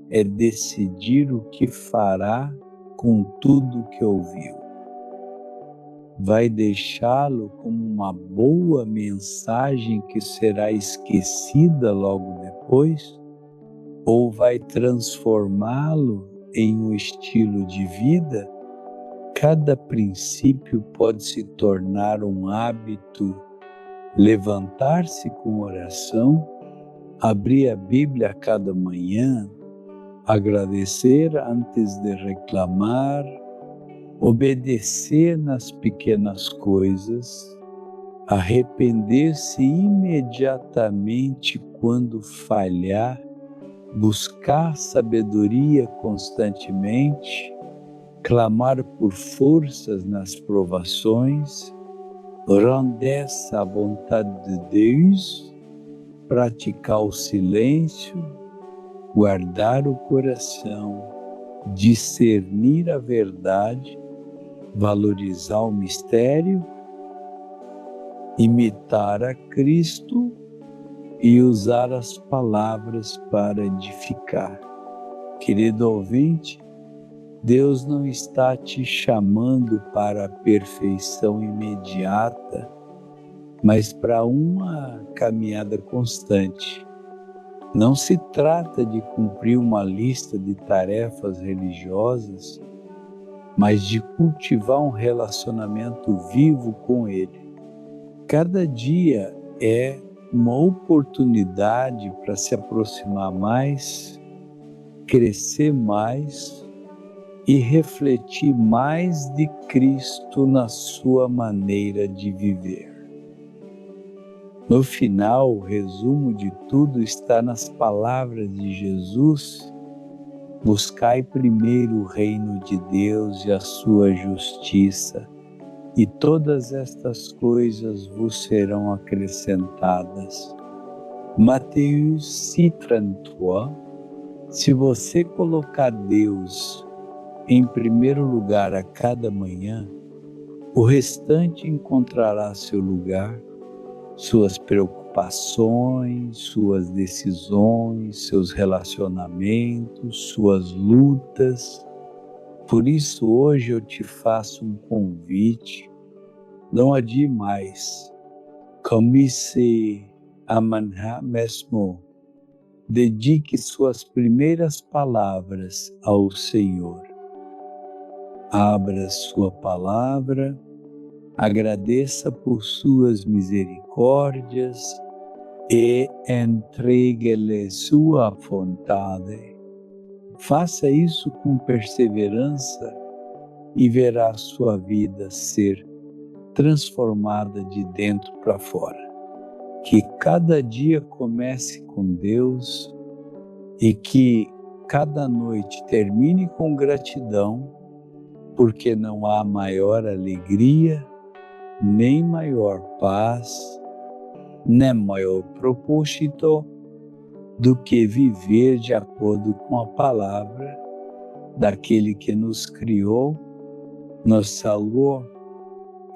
é decidir o que fará com tudo que ouviu. Vai deixá-lo como uma boa mensagem que será esquecida logo depois? Ou vai transformá-lo em um estilo de vida? Cada princípio pode se tornar um hábito. Levantar-se com oração, abrir a Bíblia a cada manhã, agradecer antes de reclamar, obedecer nas pequenas coisas, arrepender-se imediatamente quando falhar, buscar sabedoria constantemente, clamar por forças nas provações, render-se à vontade de Deus, praticar o silêncio, guardar o coração, discernir a verdade, valorizar o mistério, imitar a Cristo e usar as palavras para edificar. Querido ouvinte, Deus não está te chamando para a perfeição imediata, mas para uma caminhada constante. Não se trata de cumprir uma lista de tarefas religiosas, mas de cultivar um relacionamento vivo com Ele. Cada dia é uma oportunidade para se aproximar mais, crescer mais e refletir mais de Cristo na sua maneira de viver. No final, o resumo de tudo está nas palavras de Jesus: buscai primeiro o reino de Deus e a sua justiça, e todas estas coisas vos serão acrescentadas. Mateus 6,33. Se você colocar Deus em primeiro lugar a cada manhã, o restante encontrará seu lugar, suas preocupações, suas decisões, seus relacionamentos, suas lutas, Por isso hoje eu te faço um convite, não adie mais. Comece amanhã mesmo. Dedique suas primeiras palavras ao Senhor. Abra sua palavra, agradeça por suas misericórdias e entregue-lhe sua vontade. Faça isso com perseverança e verá sua vida ser transformada de dentro para fora. Que cada dia comece com Deus e que cada noite termine com gratidão, porque não há maior alegria, nem maior paz, nem maior propósito do que viver de acordo com a palavra daquele que nos criou, nos salvou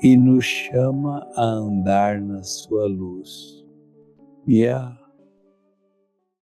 e nos chama a andar na sua luz.